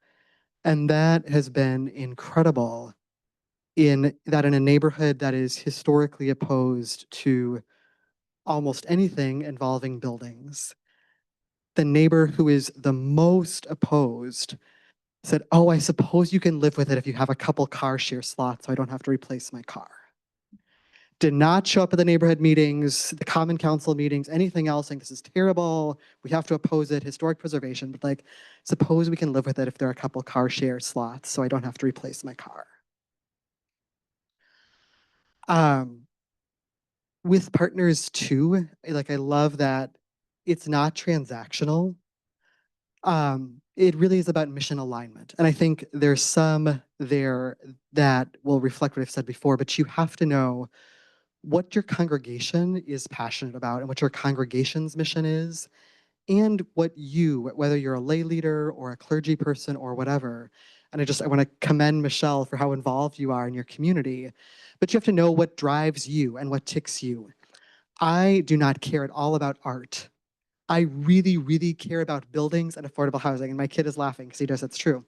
And that has been incredible in a neighborhood that is historically opposed to almost anything involving buildings. The neighbor who is the most opposed said, "Oh, I suppose you can live with it if you have a couple car share slots so I don't have to replace my car." Did not show up at the neighborhood meetings, the common council meetings, anything else saying this is terrible, we have to oppose it, historic preservation, but like, suppose we can live with it if there are a couple car share slots so I don't have to replace my car. With partners too, like I love that it's not transactional. It really is about mission alignment. And I think there's some there that will reflect what I've said before, but you have to know what your congregation is passionate about and what your congregation's mission is, and what you, whether you're a lay leader or a clergy person or whatever. And I want to commend Michelle for how involved you are in your community, but you have to know what drives you and what ticks you. I do not care at all about art. I really, really care about buildings and affordable housing. And my kid is laughing because he knows that's true.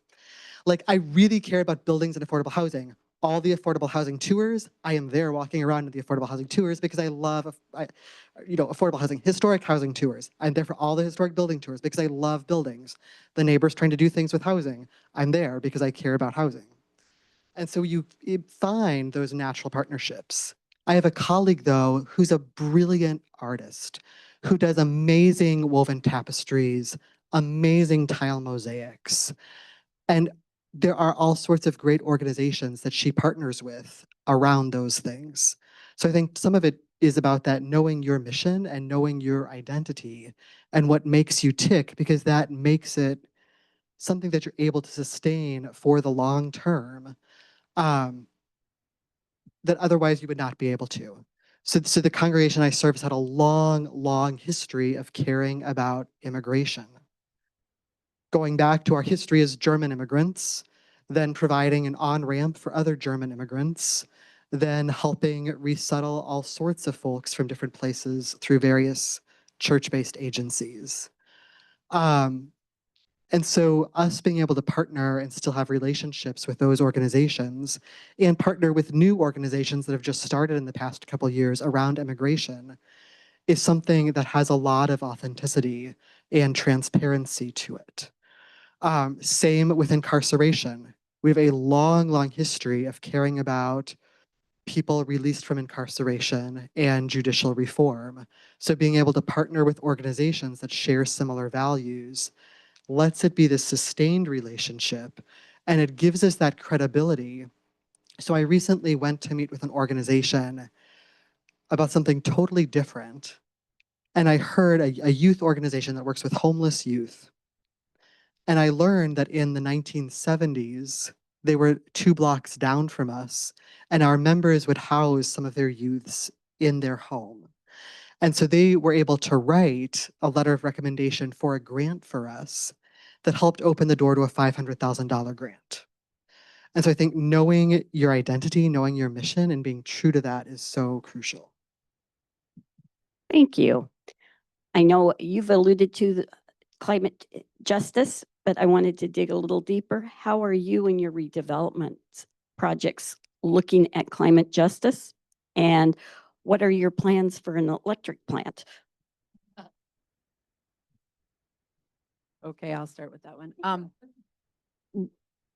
Like, I really care about buildings and affordable housing. All the affordable housing tours, I am there walking around at the affordable housing tours because I love, affordable housing, historic housing tours. I'm there for all the historic building tours because I love buildings. The neighbors trying to do things with housing, I'm there because I care about housing. And so you find those natural partnerships. I have a colleague, though, who's a brilliant artist, who does amazing woven tapestries, amazing tile mosaics. And there are all sorts of great organizations that she partners with around those things. So I think some of it is about that knowing your mission and knowing your identity and what makes you tick, because that makes it something that you're able to sustain for the long term, that otherwise you would not be able to. So the congregation I serve has had a long, long history of caring about immigration. Going back to our history as German immigrants, then providing an on-ramp for other German immigrants, then helping resettle all sorts of folks from different places through various church-based agencies. And so us being able to partner and still have relationships with those organizations and partner with new organizations that have just started in the past couple of years around immigration is something that has a lot of authenticity and transparency to it. Same with incarceration. We have a long, long history of caring about people released from incarceration and judicial reform. So being able to partner with organizations that share similar values lets it be this sustained relationship, and it gives us that credibility. So I recently went to meet with an organization about something totally different, and I heard a youth organization that works with homeless youth. And I learned that in the 1970s, they were 2 blocks down from us, and our members would house some of their youths in their home. And so they were able to write a letter of recommendation for a grant for us that helped open the door to a $500,000 grant. And so I think knowing your identity, knowing your mission, and being true to that is so crucial. Thank you. I know you've alluded to the climate justice, but I wanted to dig a little deeper. How are you and your redevelopment projects looking at climate justice? And what are your plans for an electric plant? Okay, I'll start with that one.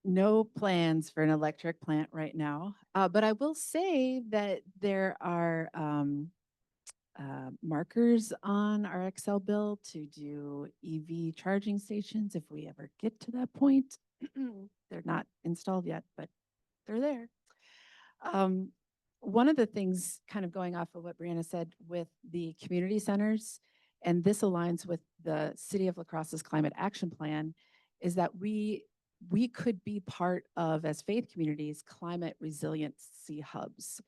no plans for an electric plant right now. But I will say that there are markers on our Excel bill to do EV charging stations if we ever get to that point. They're not installed yet, but they're there. One of the things, kind of going off of what Brianna said with the community centers, and this aligns with the City of La Crosse's climate action plan, is that we could be part of, as faith communities, climate resiliency hubs.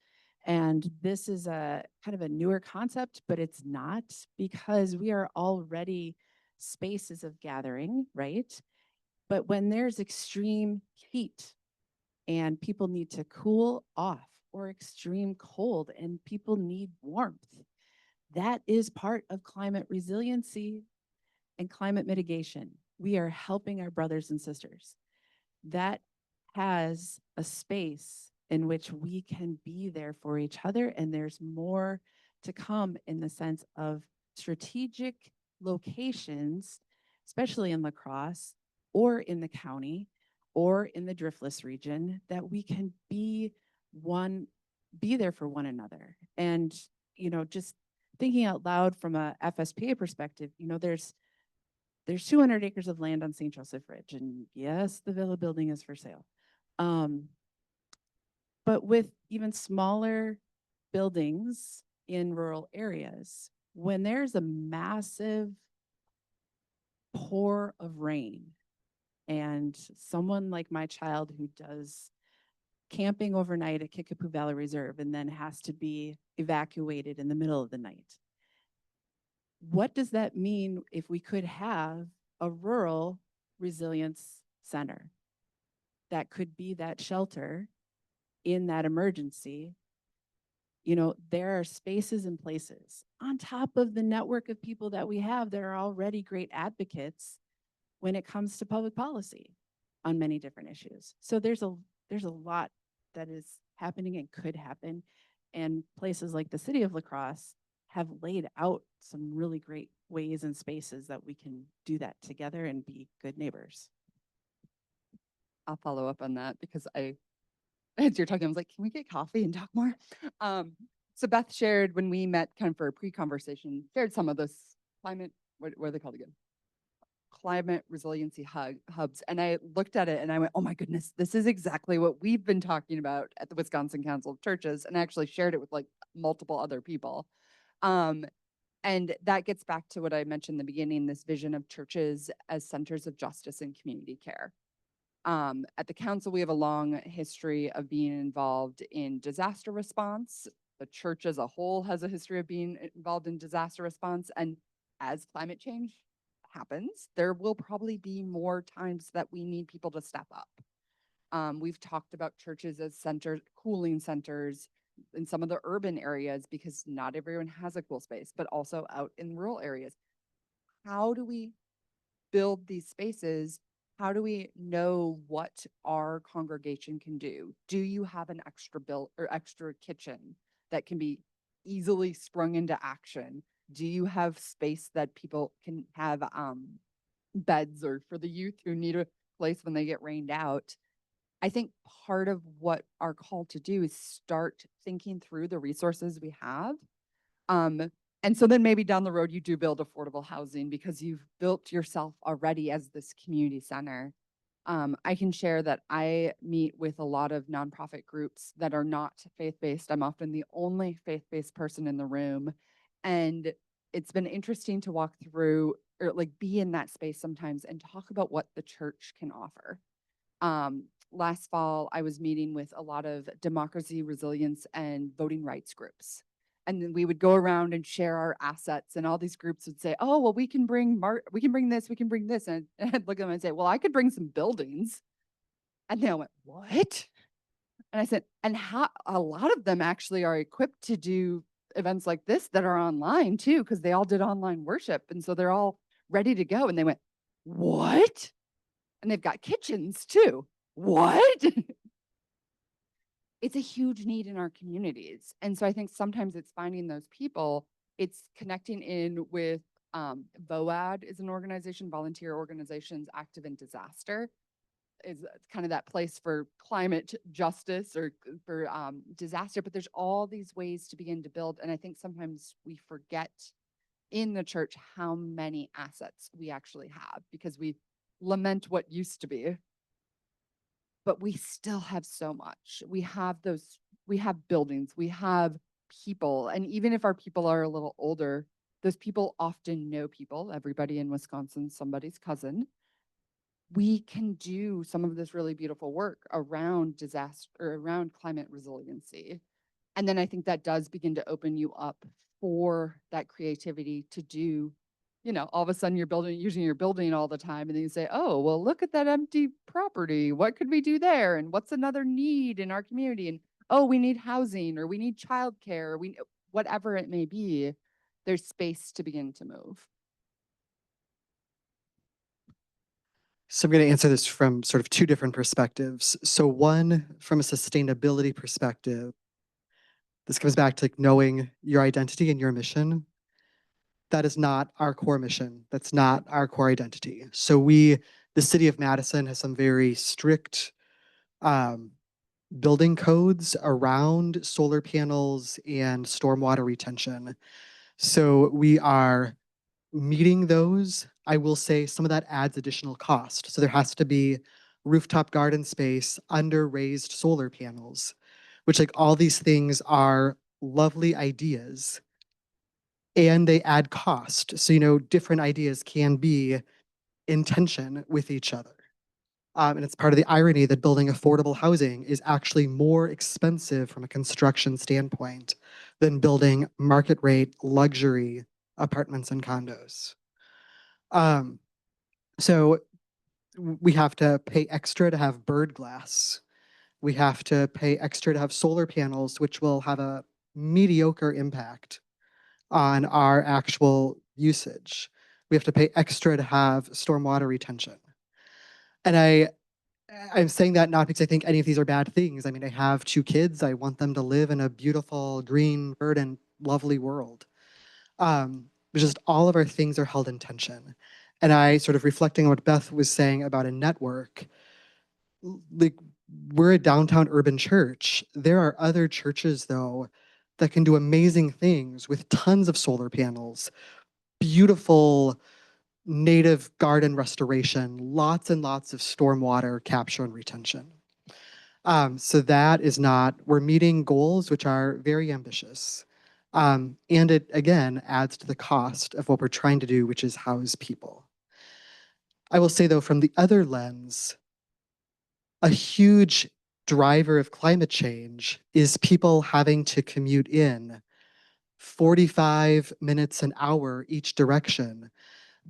And this is a kind of a newer concept, but it's not, because we are already spaces of gathering, right? But when there's extreme heat and people need to cool off, or extreme cold and people need warmth, that is part of climate resiliency and climate mitigation. We are helping our brothers and sisters. That has a space in which we can be there for each other, and there's more to come in the sense of strategic locations, especially in La Crosse or in the county or in the Driftless region, that we can be there for one another. And, just thinking out loud from a FSPA perspective, there's 200 acres of land on St. Joseph Ridge, and yes, the Villa building is for sale. But with even smaller buildings in rural areas, when there's a massive pour of rain, and someone like my child who does camping overnight at Kickapoo Valley Reserve and then has to be evacuated in the middle of the night, what does that mean if we could have a rural resilience center that could be that shelter in that emergency? There are spaces and places on top of the network of people that we have that are already great advocates when it comes to public policy on many different issues. So there's a lot that is happening and could happen, and places like the City of La Crosse have laid out some really great ways and spaces that we can do that together and be good neighbors. I'll follow up on that because as you're talking, I was like, can we get coffee and talk more? So Beth shared when we met kind of for a pre-conversation, shared some of this climate, what are they called again? Climate resiliency hubs. And I looked at it and I went, oh my goodness, this is exactly what we've been talking about at the Wisconsin Council of Churches, and I actually shared it with like multiple other people. And that gets back to what I mentioned in the beginning, this vision of churches as centers of justice and community care. At the council, we have a long history of being involved in disaster response. The church as a whole has a history of being involved in disaster response. And as climate change happens, there will probably be more times that we need people to step up. We've talked about churches as centers, cooling centers in some of the urban areas, because not everyone has a cool space, but also out in rural areas. How do we build these spaces? How do we know what our congregation can do? Do you have an extra bill or extra kitchen that can be easily sprung into action? Do you have space that people can have beds, or for the youth who need a place when they get rained out? I think part of what our call to do is start thinking through the resources we have. And so then maybe down the road, you do build affordable housing because you've built yourself already as this community center. I can share that I meet with a lot of nonprofit groups that are not faith-based. I'm often the only faith-based person in the room. And it's been interesting to walk through, or like be in that space sometimes and talk about what the church can offer. Last fall, I was meeting with a lot of democracy, resilience, and voting rights groups. And then we would go around and share our assets, and all these groups would say, oh, well, we can bring this, we can bring this. And I'd look at them and say, well, I could bring some buildings. And they all went, what? And I said, and how a lot of them actually are equipped to do events like this that are online too, because they all did online worship. And so they're all ready to go. And they went, what? And they've got kitchens too. What? It's a huge need in our communities. And so I think sometimes it's finding those people, it's connecting in with VOAD is an organization, volunteer organizations active in disaster. is kind of that place for climate justice or for disaster, but there's all these ways to begin to build. And I think sometimes we forget in the church how many assets we actually have, because we lament what used to be, but we still have so much. We have buildings, we have people. And even if our people are a little older, those people often know people. Everybody in Wisconsin, somebody's cousin. We can do some of this really beautiful work around disaster or around climate resiliency. And then I think that does begin to open you up for that creativity to do, all of a sudden you're using your building all the time. And then you say, oh, well, look at that empty property. What could we do there? And what's another need in our community? And oh, we need housing, or we need childcare, or whatever it may be, there's space to begin to move. So I'm going to answer this from sort of two different perspectives. So one, from a sustainability perspective, this comes back to like knowing your identity and your mission. That is not our core mission. That's not our core identity. So the city of Madison has some very strict building codes around solar panels and stormwater retention. So we are meeting those. I will say some of that adds additional cost. So there has to be rooftop garden space under raised solar panels, which like all these things are lovely ideas and they add cost. So, different ideas can be in tension with each other. And it's part of the irony that building affordable housing is actually more expensive from a construction standpoint than building market rate luxury apartments and condos. So we have to pay extra to have bird glass. We have to pay extra to have solar panels, which will have a mediocre impact on our actual usage. We have to pay extra to have stormwater retention. And I'm saying that not because I think any of these are bad things. I mean, I have 2 kids. I want them to live in a beautiful, green, verdant, lovely world. But just all of our things are held in tension. And I sort of reflecting on what Beth was saying about a network, like we're a downtown urban church. There are other churches though that can do amazing things with tons of solar panels, beautiful native garden restoration, lots and lots of stormwater capture and retention. So that is not, we're meeting goals which are very ambitious. And it, again, adds to the cost of what we're trying to do, which is house people. I will say, though, from the other lens, a huge driver of climate change is people having to commute in 45 minutes an hour each direction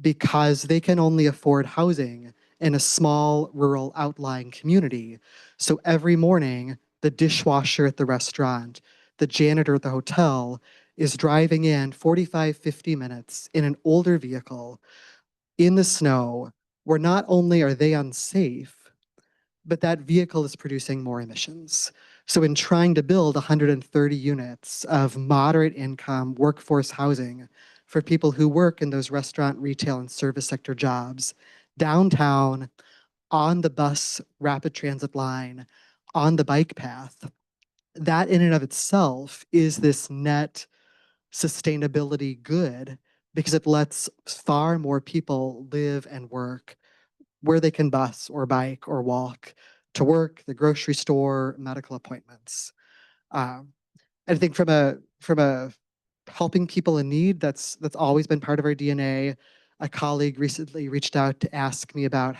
because they can only afford housing in a small rural outlying community. So every morning, the dishwasher at the restaurant, the janitor at the hotel is driving in 45, 50 minutes in an older vehicle in the snow, where not only are they unsafe, but that vehicle is producing more emissions. So in trying to build 130 units of moderate income workforce housing for people who work in those restaurant, retail, and service sector jobs, downtown, on the bus rapid transit line, on the bike path, that in and of itself is this net sustainability good because it lets far more people live and work where they can bus or bike or walk to work, the grocery store, medical appointments. I think from a helping people in need, that's always been part of our DNA. A colleague recently reached out to ask me about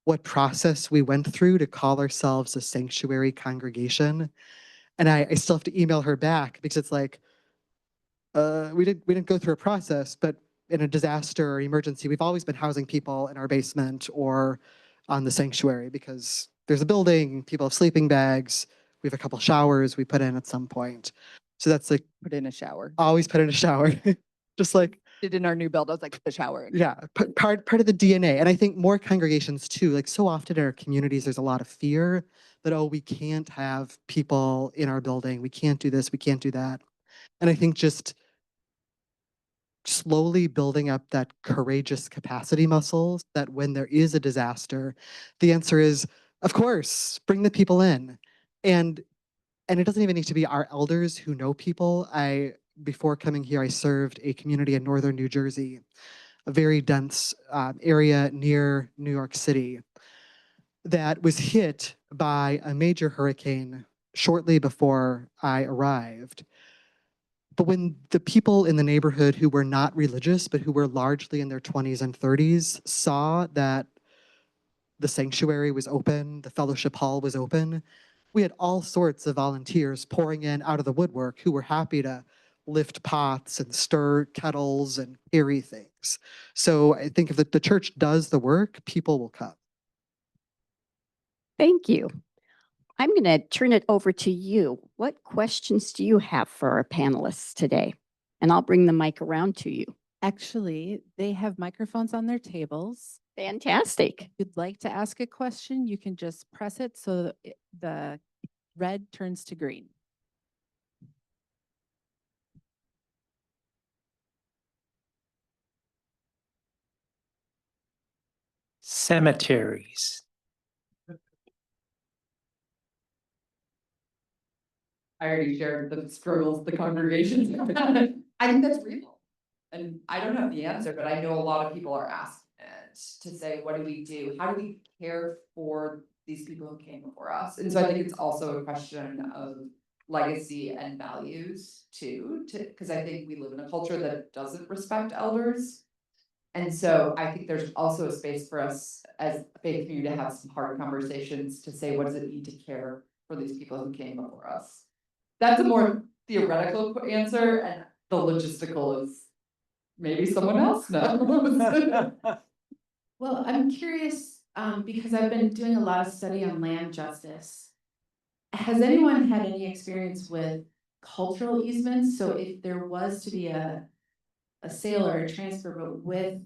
what process we went through to call ourselves a sanctuary congregation. And I still have to email her back because it's like, we didn't go through a process, but in a disaster or emergency, we've always been housing people in our basement or on the sanctuary because there's a building, people have sleeping bags, we have a couple showers we put in at some point. So that's like Put in a shower. always put in a shower. Just like Did in our new build, I was like, the shower. yeah, part of the DNA. And I think more congregations too, like so often in our communities, there's a lot of fear that, oh, we can't have people in our building. We can't do this. We can't do that. And I think just slowly building up that courageous capacity muscles that when there is a disaster, the answer is, of course, bring the people in. And it doesn't even need to be our elders who know people. Before coming here, I served a community in northern New Jersey, a very dense area near New York City that was hit by a major hurricane shortly before I arrived. But when the people in the neighborhood who were not religious, but who were largely in their 20s and 30s, saw that the sanctuary was open, the fellowship hall was open, we had all sorts of volunteers pouring in out of the woodwork who were happy to lift pots and stir kettles and carry things. So I think if the church does the work, people will come. Thank you. I'm going to turn it over to you. What questions do you have for our panelists today? And I'll bring the mic around to you. Actually, they have microphones on their tables. Fantastic. If you'd like to ask a question, you can just press it so the red turns to green. Cemeteries. I already shared the struggles the congregations have had. I think that's real. And I don't have the answer, but I know a lot of people are asking it to say, what do we do? How do we care for these people who came before us? And so I think it's also a question of legacy and values too, because I think we live in a culture that doesn't respect elders. And so I think there's also a space for us as a faith community to have some hard conversations to say, what does it mean to care for these people who came before us? That's a more theoretical answer, and the logistical is maybe someone else knows. Well, I'm curious, because I've been doing a lot of study on land justice. Has anyone had any experience with cultural easements? So if there was to be a sale or a transfer, but with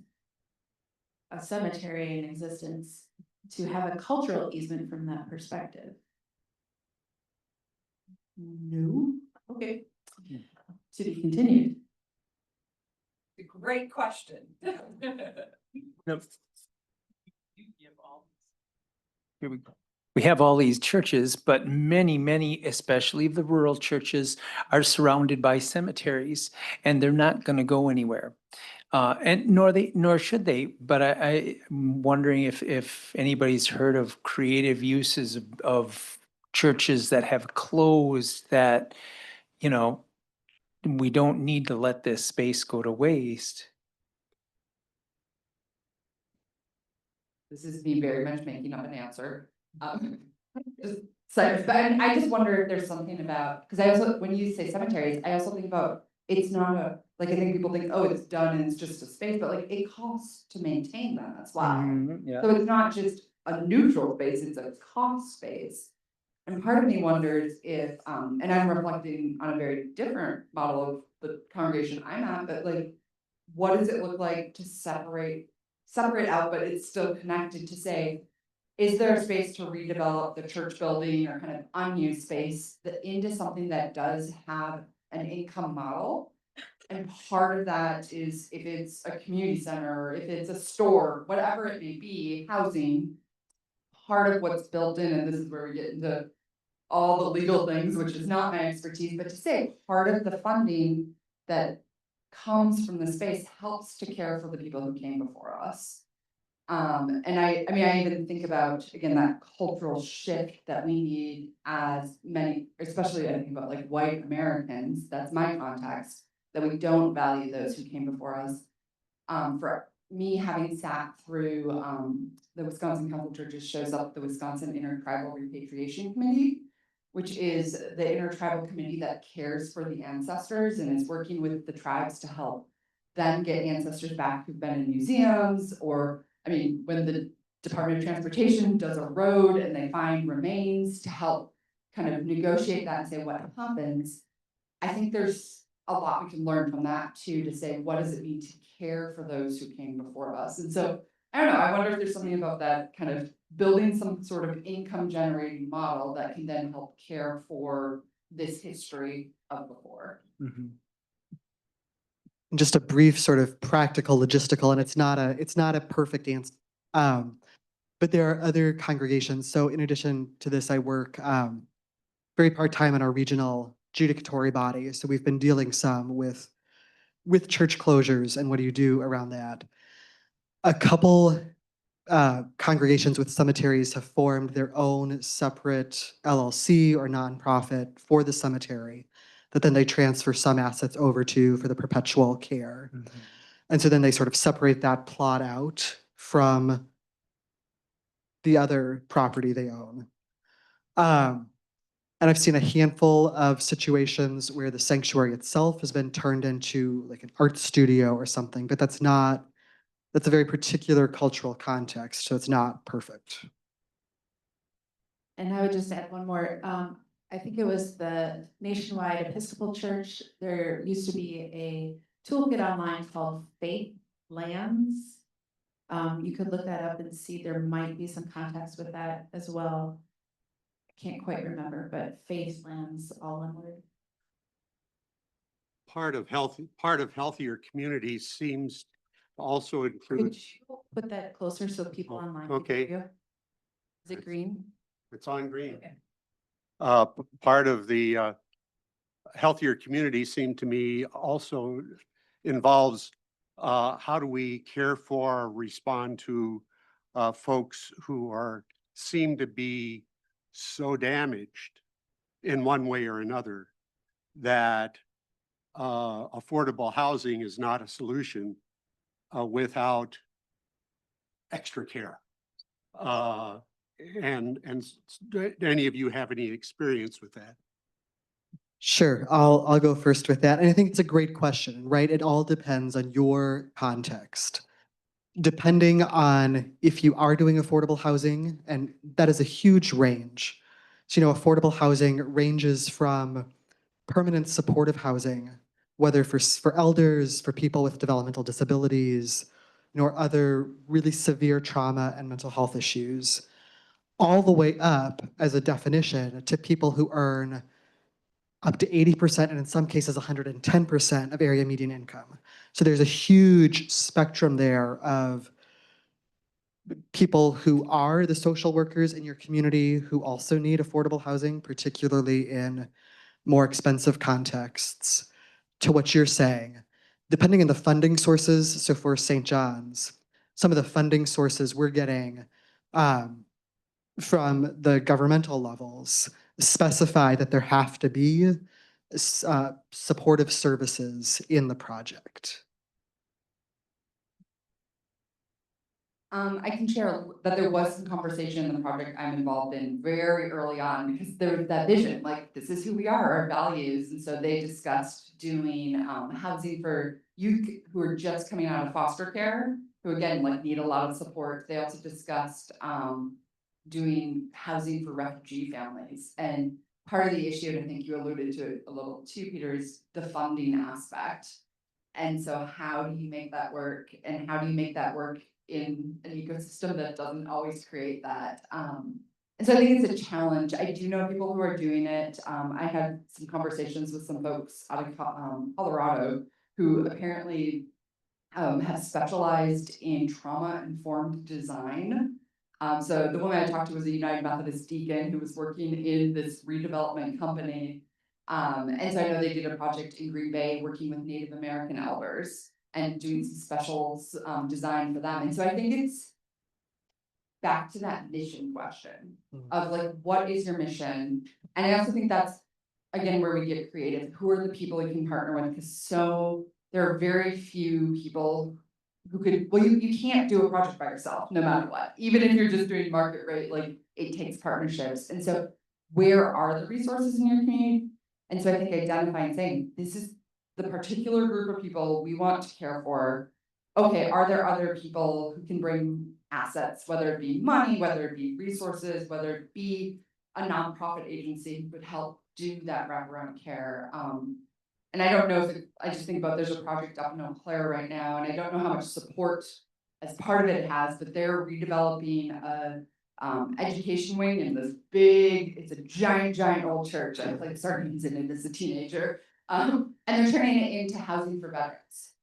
a cemetery in existence, to have a cultural easement from that perspective? No? Okay. To be continued. Great question. Nope. Here we go. We have all these churches, but many, especially the rural churches, are surrounded by cemeteries, and they're not going to go anywhere. And nor should they. But I'm wondering if anybody's heard of creative uses of churches that have closed that, you know, we don't need to let this space go to waste. This is me very much making up an answer. Just but I just wonder if there's something about, because I also, when you say cemeteries, I also think about, it's not a, like, I think people think, oh, it's done and it's just a space, but like, it costs to maintain them as well. Yeah. So it's not just a neutral space, it's a cost space. And part of me wonders if, and I'm reflecting on a very different model of the congregation I'm at, but like, what does it look like to separate out, but it's still connected, to say, is there a space to redevelop the church building or kind of unused space into something that does have an income model? And part of that is, if it's a community center, or if it's a store, whatever it may be, housing, part of what's built in, and this is where we get into all the legal things, which is not my expertise, but to say part of the funding that comes from the space helps to care for the people who came before us. And I mean, I even think about, again, that cultural shift that we need as many, especially I think about like white Americans, that's my context, that we don't value those who came before us. For me, having sat through the Wisconsin Council of Churches shows up the Wisconsin Intertribal Repatriation Committee, which is the intertribal committee that cares for the ancestors and is working with the tribes to help them get ancestors back who've been in museums, or, I mean, when the Department of Transportation does a road and they find remains, to help kind of negotiate that and say what happens. I think there's a lot we can learn from that too, to say, what does it mean to care for those who came before us? And so, I don't know, I wonder if there's something about that, kind of building some sort of income generating model that can then help care for this history of before. Mhm. just a brief sort of practical logistical, and it's not a perfect answer. But there are other congregations. So in addition to this, I work very part-time in our regional judicatory body. So we've been dealing some with church closures and what do you do around that. A couple congregations with cemeteries have formed their own separate LLC or nonprofit for the cemetery that then they transfer some assets over to for the perpetual care. And so then they sort of separate that plot out from the other property they own. And I've seen a handful of situations where the sanctuary itself has been turned into like an art studio or something, but that's a very particular cultural context, so it's not perfect. And I would just add one more. I think it was the Nationwide Episcopal Church. There used to be a toolkit online called Faith Lands. You could look that up and see there might be some context with that as well. I can't quite remember, but Faith Lands, all one word. Part of healthier communities seems to also include, Could you put that closer so people online can okay. hear you? Is it green? it's on green. Okay. Part of the healthier community seem to me also involves how do we care for, respond to folks who seem to be so damaged in one way or another that affordable housing is not a solution without extra care. Do any of you have any experience with that? Sure, I'll go first with that. And I think it's a great question, right? It all depends on your context. Depending on if you are doing affordable housing, and that is a huge range. So, affordable housing ranges from permanent supportive housing, whether for elders, for people with developmental disabilities, or other really severe trauma and mental health issues, all the way up as a definition to people who earn up to 80% and in some cases 110% of area median income. So there's a huge spectrum there of people who are the social workers in your community who also need affordable housing, particularly in more expensive contexts, to what you're saying. Depending on the funding sources, so for St. John's, some of the funding sources we're getting from the governmental levels specify that there have to be supportive services in the project. I can share that there was some conversation in the project I'm involved in very early on because there was that vision, like this is who we are, our values. And so they discussed doing housing for youth who are just coming out of foster care, who again, like need a lot of support. They also discussed doing housing for refugee families. And part of the issue, and I think you alluded to it a little too, Peter, is the funding aspect. And so how do you make that work? And how do you make that work in an ecosystem that doesn't always create that? And so I think it's a challenge. I do know people who are doing it. I had some conversations with some folks out of Colorado who apparently have specialized in trauma-informed design. So the woman I talked to was a United Methodist deacon who was working in this redevelopment company. And so I know they did a project in Green Bay working with Native American elders and doing some specials design for them. And so I think it's back to that mission question of like, what is your mission? And I also think that's, again, where we get creative. Who are the people you can partner with? Because there are very few people who could, well, you can't do a project by yourself, no matter what. Even if you're just doing market rate, like it takes partnerships. And so where are the resources in your community? And so I think identifying, saying, this is the particular group of people we want to care for. Okay, are there other people who can bring assets, whether it be money, whether it be resources, whether it be a nonprofit agency who would help do that wraparound care? And I don't know if I just think about there's a project up in Eau Claire right now, and I don't know how much support as part of it has, but they're redeveloping a education wing in this it's a giant old church. I played sardines in it as a teenager. And they're turning it into housing for veterans.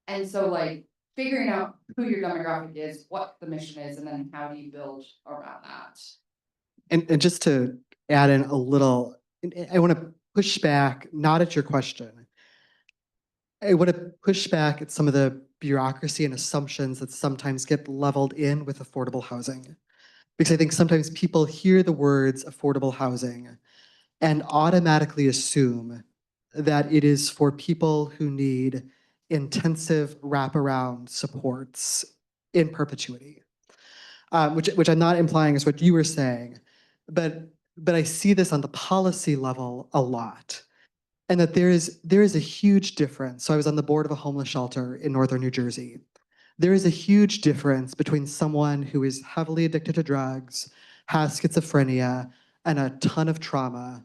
And so like figuring out who your demographic is, what the mission is, and then how do you build around that? And just to add in a little, I want to push back, not at your question. I want to push back at some of the bureaucracy and assumptions that sometimes get leveled in with affordable housing. Because I think sometimes people hear the words affordable housing and automatically assume that it is for people who need intensive wraparound supports in perpetuity. Which I'm not implying is what you were saying, but I see this on the policy level a lot, and that there is a huge difference. So I was on the board of a homeless shelter in northern New Jersey. There is a huge difference between someone who is heavily addicted to drugs, has schizophrenia, and a ton of trauma,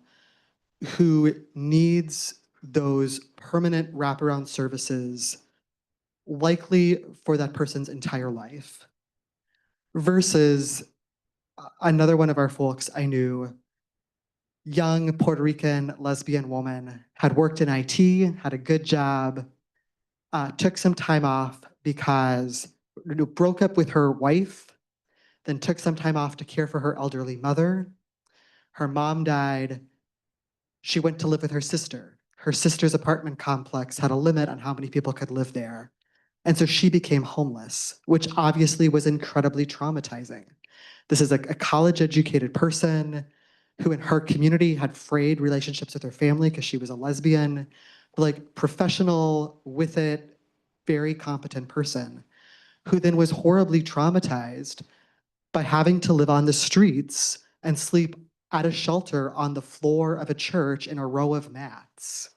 who needs those permanent wraparound services, likely for that person's entire life, versus another one of our folks I knew, young Puerto Rican lesbian woman, had worked in IT, had a good job, took some time off because broke up with her wife, then took some time off to care for her elderly mother. Her mom died. She went to live with her sister. Her sister's apartment complex had a limit on how many people could live there. And so she became homeless, which obviously was incredibly traumatizing. This is a college educated person who in her community had frayed relationships with her family because she was a lesbian, like professional with it, very competent person who then was horribly traumatized by having to live on the streets and sleep at a shelter on the floor of a church in a row of mats.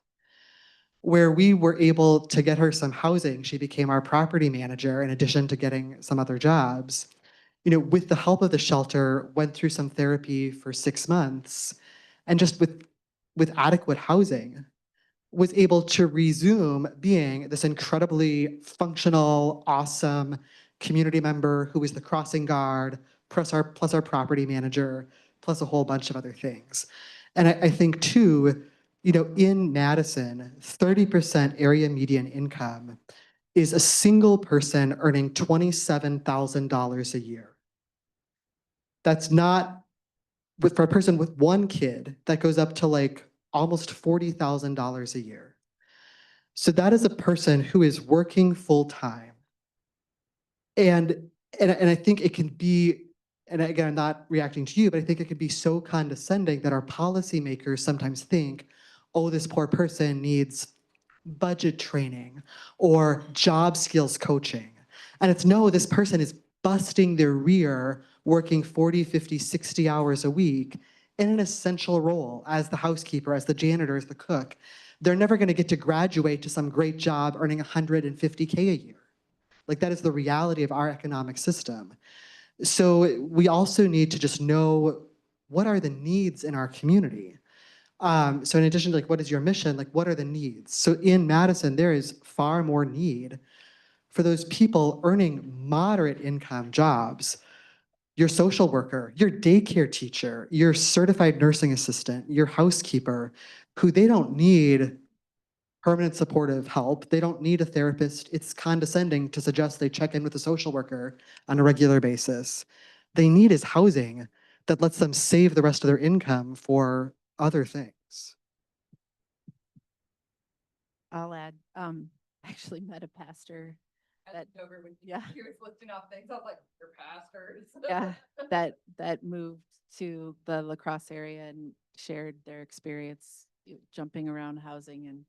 Where we were able to get her some housing, she became our property manager in addition to getting some other jobs. With the help of the shelter, went through some therapy for 6 months, and just with adequate housing, was able to resume being this incredibly functional, awesome community member who was the crossing guard, plus our property manager, plus a whole bunch of other things. And I think too, in Madison, 30% area median income is a single person earning $27,000 a year. That's not for a person with one kid, that goes up to like almost $40,000 a year. So that is a person who is working full time. And I think it can be, and again, I'm not reacting to you, but I think it can be so condescending that our policymakers sometimes think, oh, this poor person needs budget training or job skills coaching. And it's no, this person is busting their rear, working 40, 50, 60 hours a week in an essential role as the housekeeper, as the janitor, as the cook. They're never going to get to graduate to some great job earning $150K a year. Like that is the reality of our economic system. So we also need to just know what are the needs in our community. So in addition to like, what is your mission? Like, what are the needs? So in Madison, there is far more need for those people earning moderate income jobs. Your social worker, your daycare teacher, your certified nursing assistant, your housekeeper, who they don't need permanent supportive help. They don't need a therapist. It's condescending to suggest they check in with a social worker on a regular basis. They need is housing that lets them save the rest of their income for other things. I'll add, actually met a pastor that, yeah. He was listing off things. I was like, "Your pastors." Yeah, that moved to the La Crosse area and shared their experience jumping around housing. And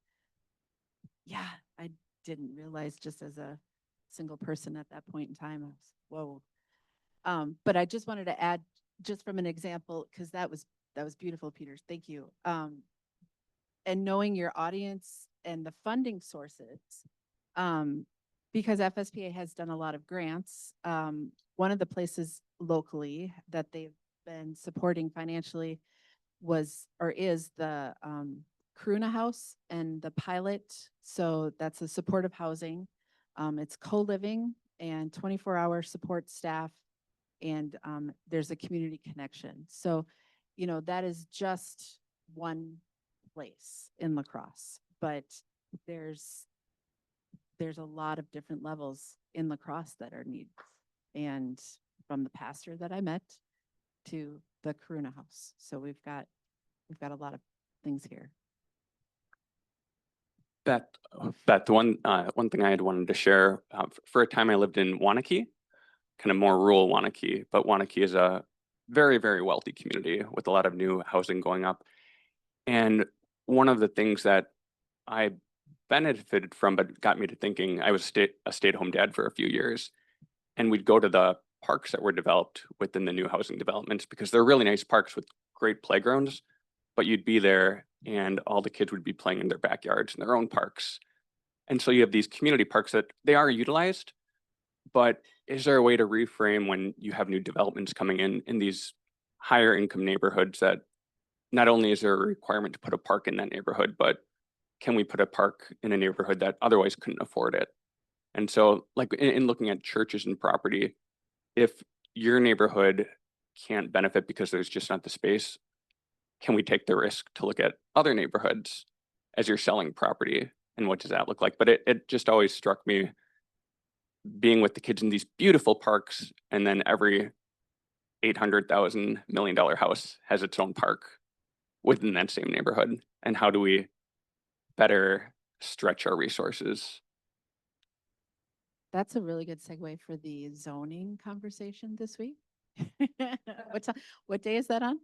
yeah, I didn't realize just as a single person at that point in time, I was, whoa. But I just wanted to add just from an example, because that was beautiful, Peters. Thank you. And knowing your audience and the funding sources, because FSPA has done a lot of grants. One of the places locally that they've been supporting financially was or is the Karuna House and the pilot. So that's a supportive housing. It's co-living and 24-hour support staff, and there's a community connection. So, that is just one place in La Crosse, but there's there's a lot of different levels in La Crosse that are needs. And from the pastor that I met to the Corona house. So we've got a lot of things here. Beth, one thing I had wanted to share, for a time I lived in Wanakee, kind of more rural Wanakee, but Wanakee is a very, very wealthy community with a lot of new housing going up. And one of the things that I benefited from, but got me to thinking, I was a stay-at-home dad for a few years, and we'd go to the parks that were developed within the new housing developments because they're really nice parks with great playgrounds, but you'd be there and all the kids would be playing in their backyards in their own parks. And so you have these community parks that they are utilized, but is there a way to reframe when you have new developments coming in these higher income neighborhoods that not only is there a requirement to put a park in that neighborhood, but can we put a park in a neighborhood that otherwise couldn't afford it? And so like in looking at churches and property, if your neighborhood can't benefit because there's just not the space, can we take the risk to look at other neighborhoods as you're selling property, and what does that look like? But it just always struck me being with the kids in these beautiful parks, and then every $800,000 million house has its own park within that same neighborhood. And how do we better stretch our resources? That's a really good segue for the zoning conversation this week. What day is that on?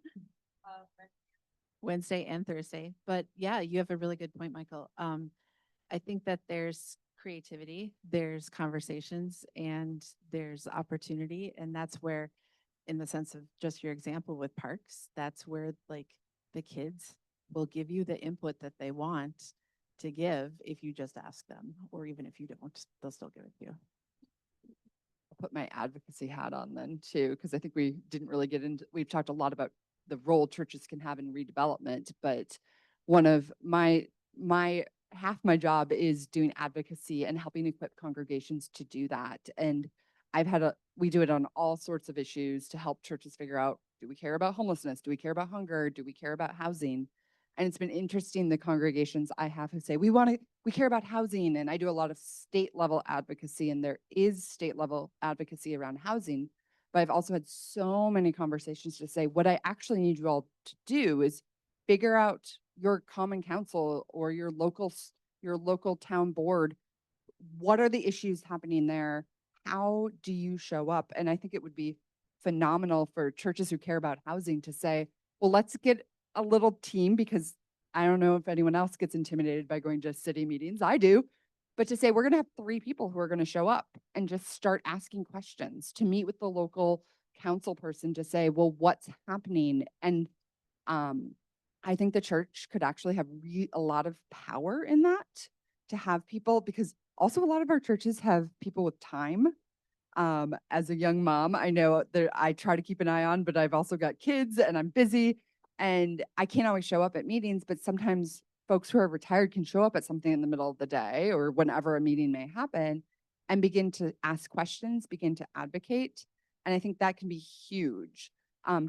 Wednesday and Thursday. But yeah, you have a really good point, Michael. I think that there's creativity, there's conversations, and there's opportunity. And that's where, in the sense of just your example with parks, that's where like the kids will give you the input that they want to give if you just ask them, or even if you don't, they'll still give it to you. I'll put my advocacy hat on then too, because I think we didn't really get into, we've talked a lot about the role churches can have in redevelopment, but one of my half my job is doing advocacy and helping equip congregations to do that. And we do it on all sorts of issues to help churches figure out, do we care about homelessness? Do we care about hunger? Do we care about housing? And it's been interesting, the congregations I have who say, we care about housing. And I do a lot of state level advocacy, and there is state level advocacy around housing. But I've also had so many conversations to say, what I actually need you all to do is figure out your common council or your local town board. What are the issues happening there? How do you show up? And I think it would be phenomenal for churches who care about housing to say, well, let's get a little team, because I don't know if anyone else gets intimidated by going to city meetings. I do. But to say, we're going to have 3 people who are going to show up and just start asking questions, to meet with the local council person to say, well, what's happening? And I think the church could actually have a lot of power in that, to have people, because also a lot of our churches have people with time. As a young mom, I know that I try to keep an eye on, but I've also got kids and I'm busy and I can't always show up at meetings, but sometimes folks who are retired can show up at something in the middle of the day or whenever a meeting may happen and begin to ask questions, begin to advocate. And I think that can be huge,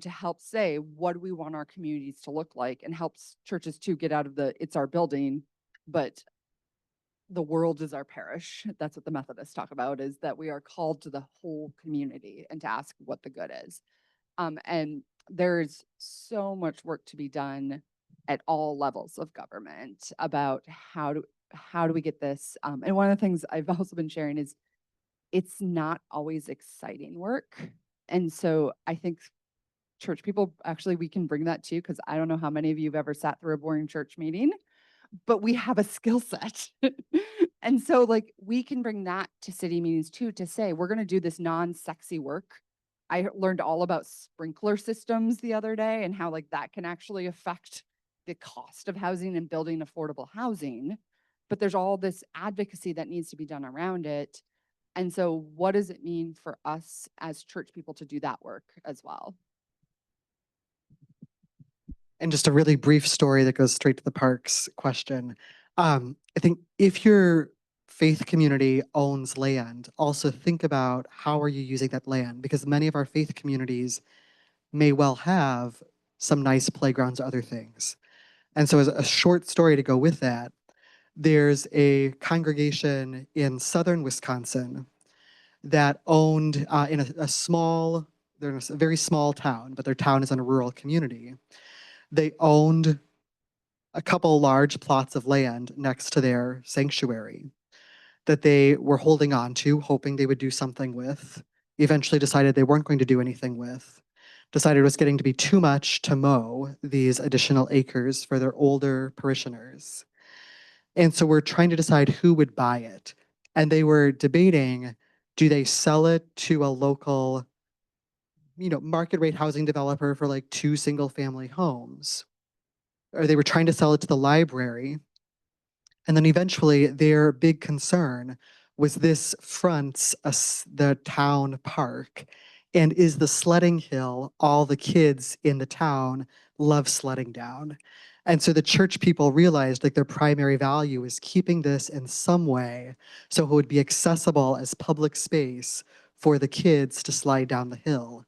to help say, what do we want our communities to look like, and helps churches to get out of it's our building, but the world is our parish. That's what the Methodists talk about, is that we are called to the whole community and to ask what the good is. And there's so much work to be done at all levels of government about how do we get this. And one of the things I've also been sharing is it's not always exciting work. And so I think church people, actually, we can bring that too, because I don't know how many of you have ever sat through a boring church meeting, but we have a skill set. And so like we can bring that to city meetings too, to say, we're going to do this non-sexy work. I learned all about sprinkler systems the other day and how like that can actually affect the cost of housing and building affordable housing. But there's all this advocacy that needs to be done around it. And so what does it mean for us as church people to do that work as well? And just a really brief story that goes straight to the parks question. I think if your faith community owns land, also think about how are you using that land, because many of our faith communities may well have some nice playgrounds or other things. And so as a short story to go with that, there's a congregation in southern Wisconsin that owned in a small, they're in a very small town, but their town is in a rural community. They owned a couple large plots of land next to their sanctuary that they were holding on to, hoping they would do something with, eventually decided they weren't going to do anything with, decided it was getting to be too much to mow these additional acres for their older parishioners. And so we're trying to decide who would buy it. And they were debating, do they sell it to a local, market rate housing developer for like 2 single-family homes? Or they were trying to sell it to the library. And then eventually their big concern was this fronts the town park and is the sledding hill all the kids in the town love sledding down. And so the church people realized like their primary value is keeping this in some way so it would be accessible as public space for the kids to slide down the hill.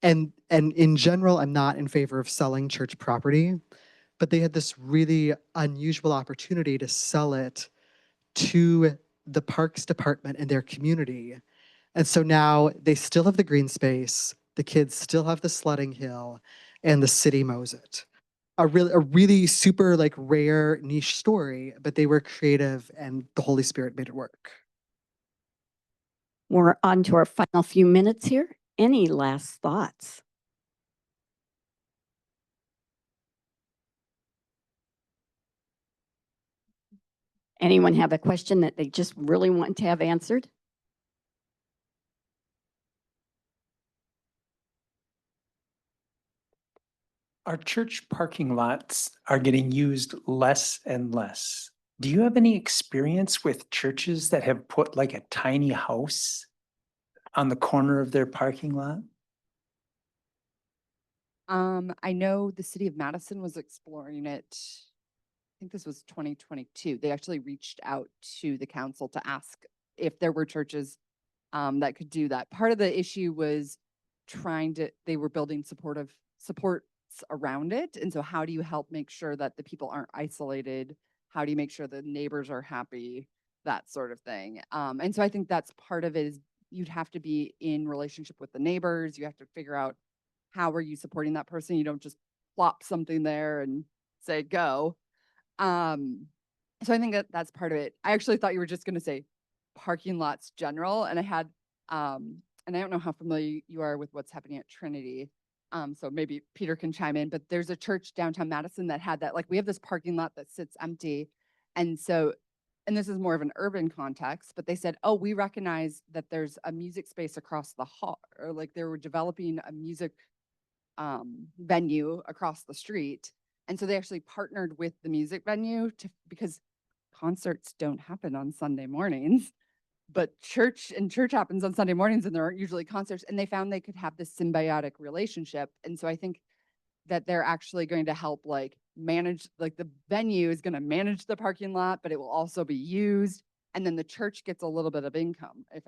And in general, I'm not in favor of selling church property, but they had this really unusual opportunity to sell it to the parks department in their community. And so now they still have the green space, the kids still have the sledding hill, and the city mows it. A really super like rare niche story, but they were creative and the Holy Spirit made it work. We're on to our final few minutes here. Any last thoughts? Anyone have a question that they just really want to have answered? Our church parking lots are getting used less and less. Do you have any experience with churches that have put like a tiny house on the corner of their parking lot? I know the city of Madison was exploring it. I think this was 2022. They actually reached out to the council to ask if there were churches that could do that. Part of the issue was they were building supports around it. And so how do you help make sure that the people aren't isolated? How do you make sure the neighbors are happy? That sort of thing. And so I think that's part of it is you'd have to be in relationship with the neighbors. You have to figure out how are you supporting that person? You don't just plop something there and say go. So I think that's part of it. I actually thought you were just going to say parking lots general, and I had and I don't know how familiar you are with what's happening at Trinity. So maybe Peter can chime in, but there's a church downtown Madison that had that. Like we have this parking lot that sits empty, and this is more of an urban context, but they said, oh, we recognize that there's a music space across the hall, or like they were developing a music venue across the street. And so they actually partnered with the music venue because concerts don't happen on Sunday mornings, but church happens on Sunday mornings and there aren't usually concerts. And they found they could have this symbiotic relationship. And so I think that they're actually going to help like manage, like the venue is going to manage the parking lot, but it will also be used. And then the church gets a little bit of income. I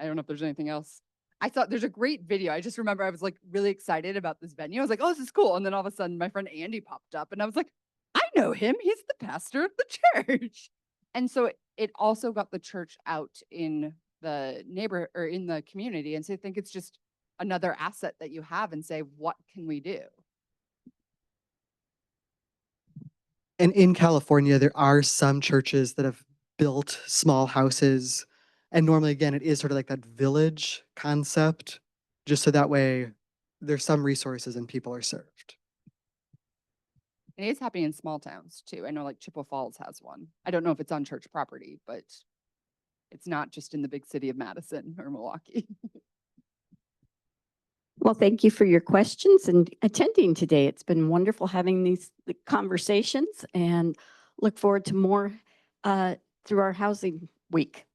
don't know if there's anything else. I thought there's a great video. I just remember I was like really excited about this venue. I was like, oh, this is cool. And then all of a sudden my friend Andy popped up and I was like, I know him. He's the pastor of the church. And so it also got the church out in the neighborhood or in the community. And so I think it's just another asset that you have and say, what can we do? And in California, there are some churches that have built small houses. And normally, again, it is sort of like that village concept, just so that way there's some resources and people are served. And it is happening in small towns too. I know like Chippewa Falls has one. I don't know if it's on church property, but it's not just in the big city of Madison or Milwaukee. Well, thank you for your questions and attending today. It's been wonderful having these conversations and look forward to more through our housing week.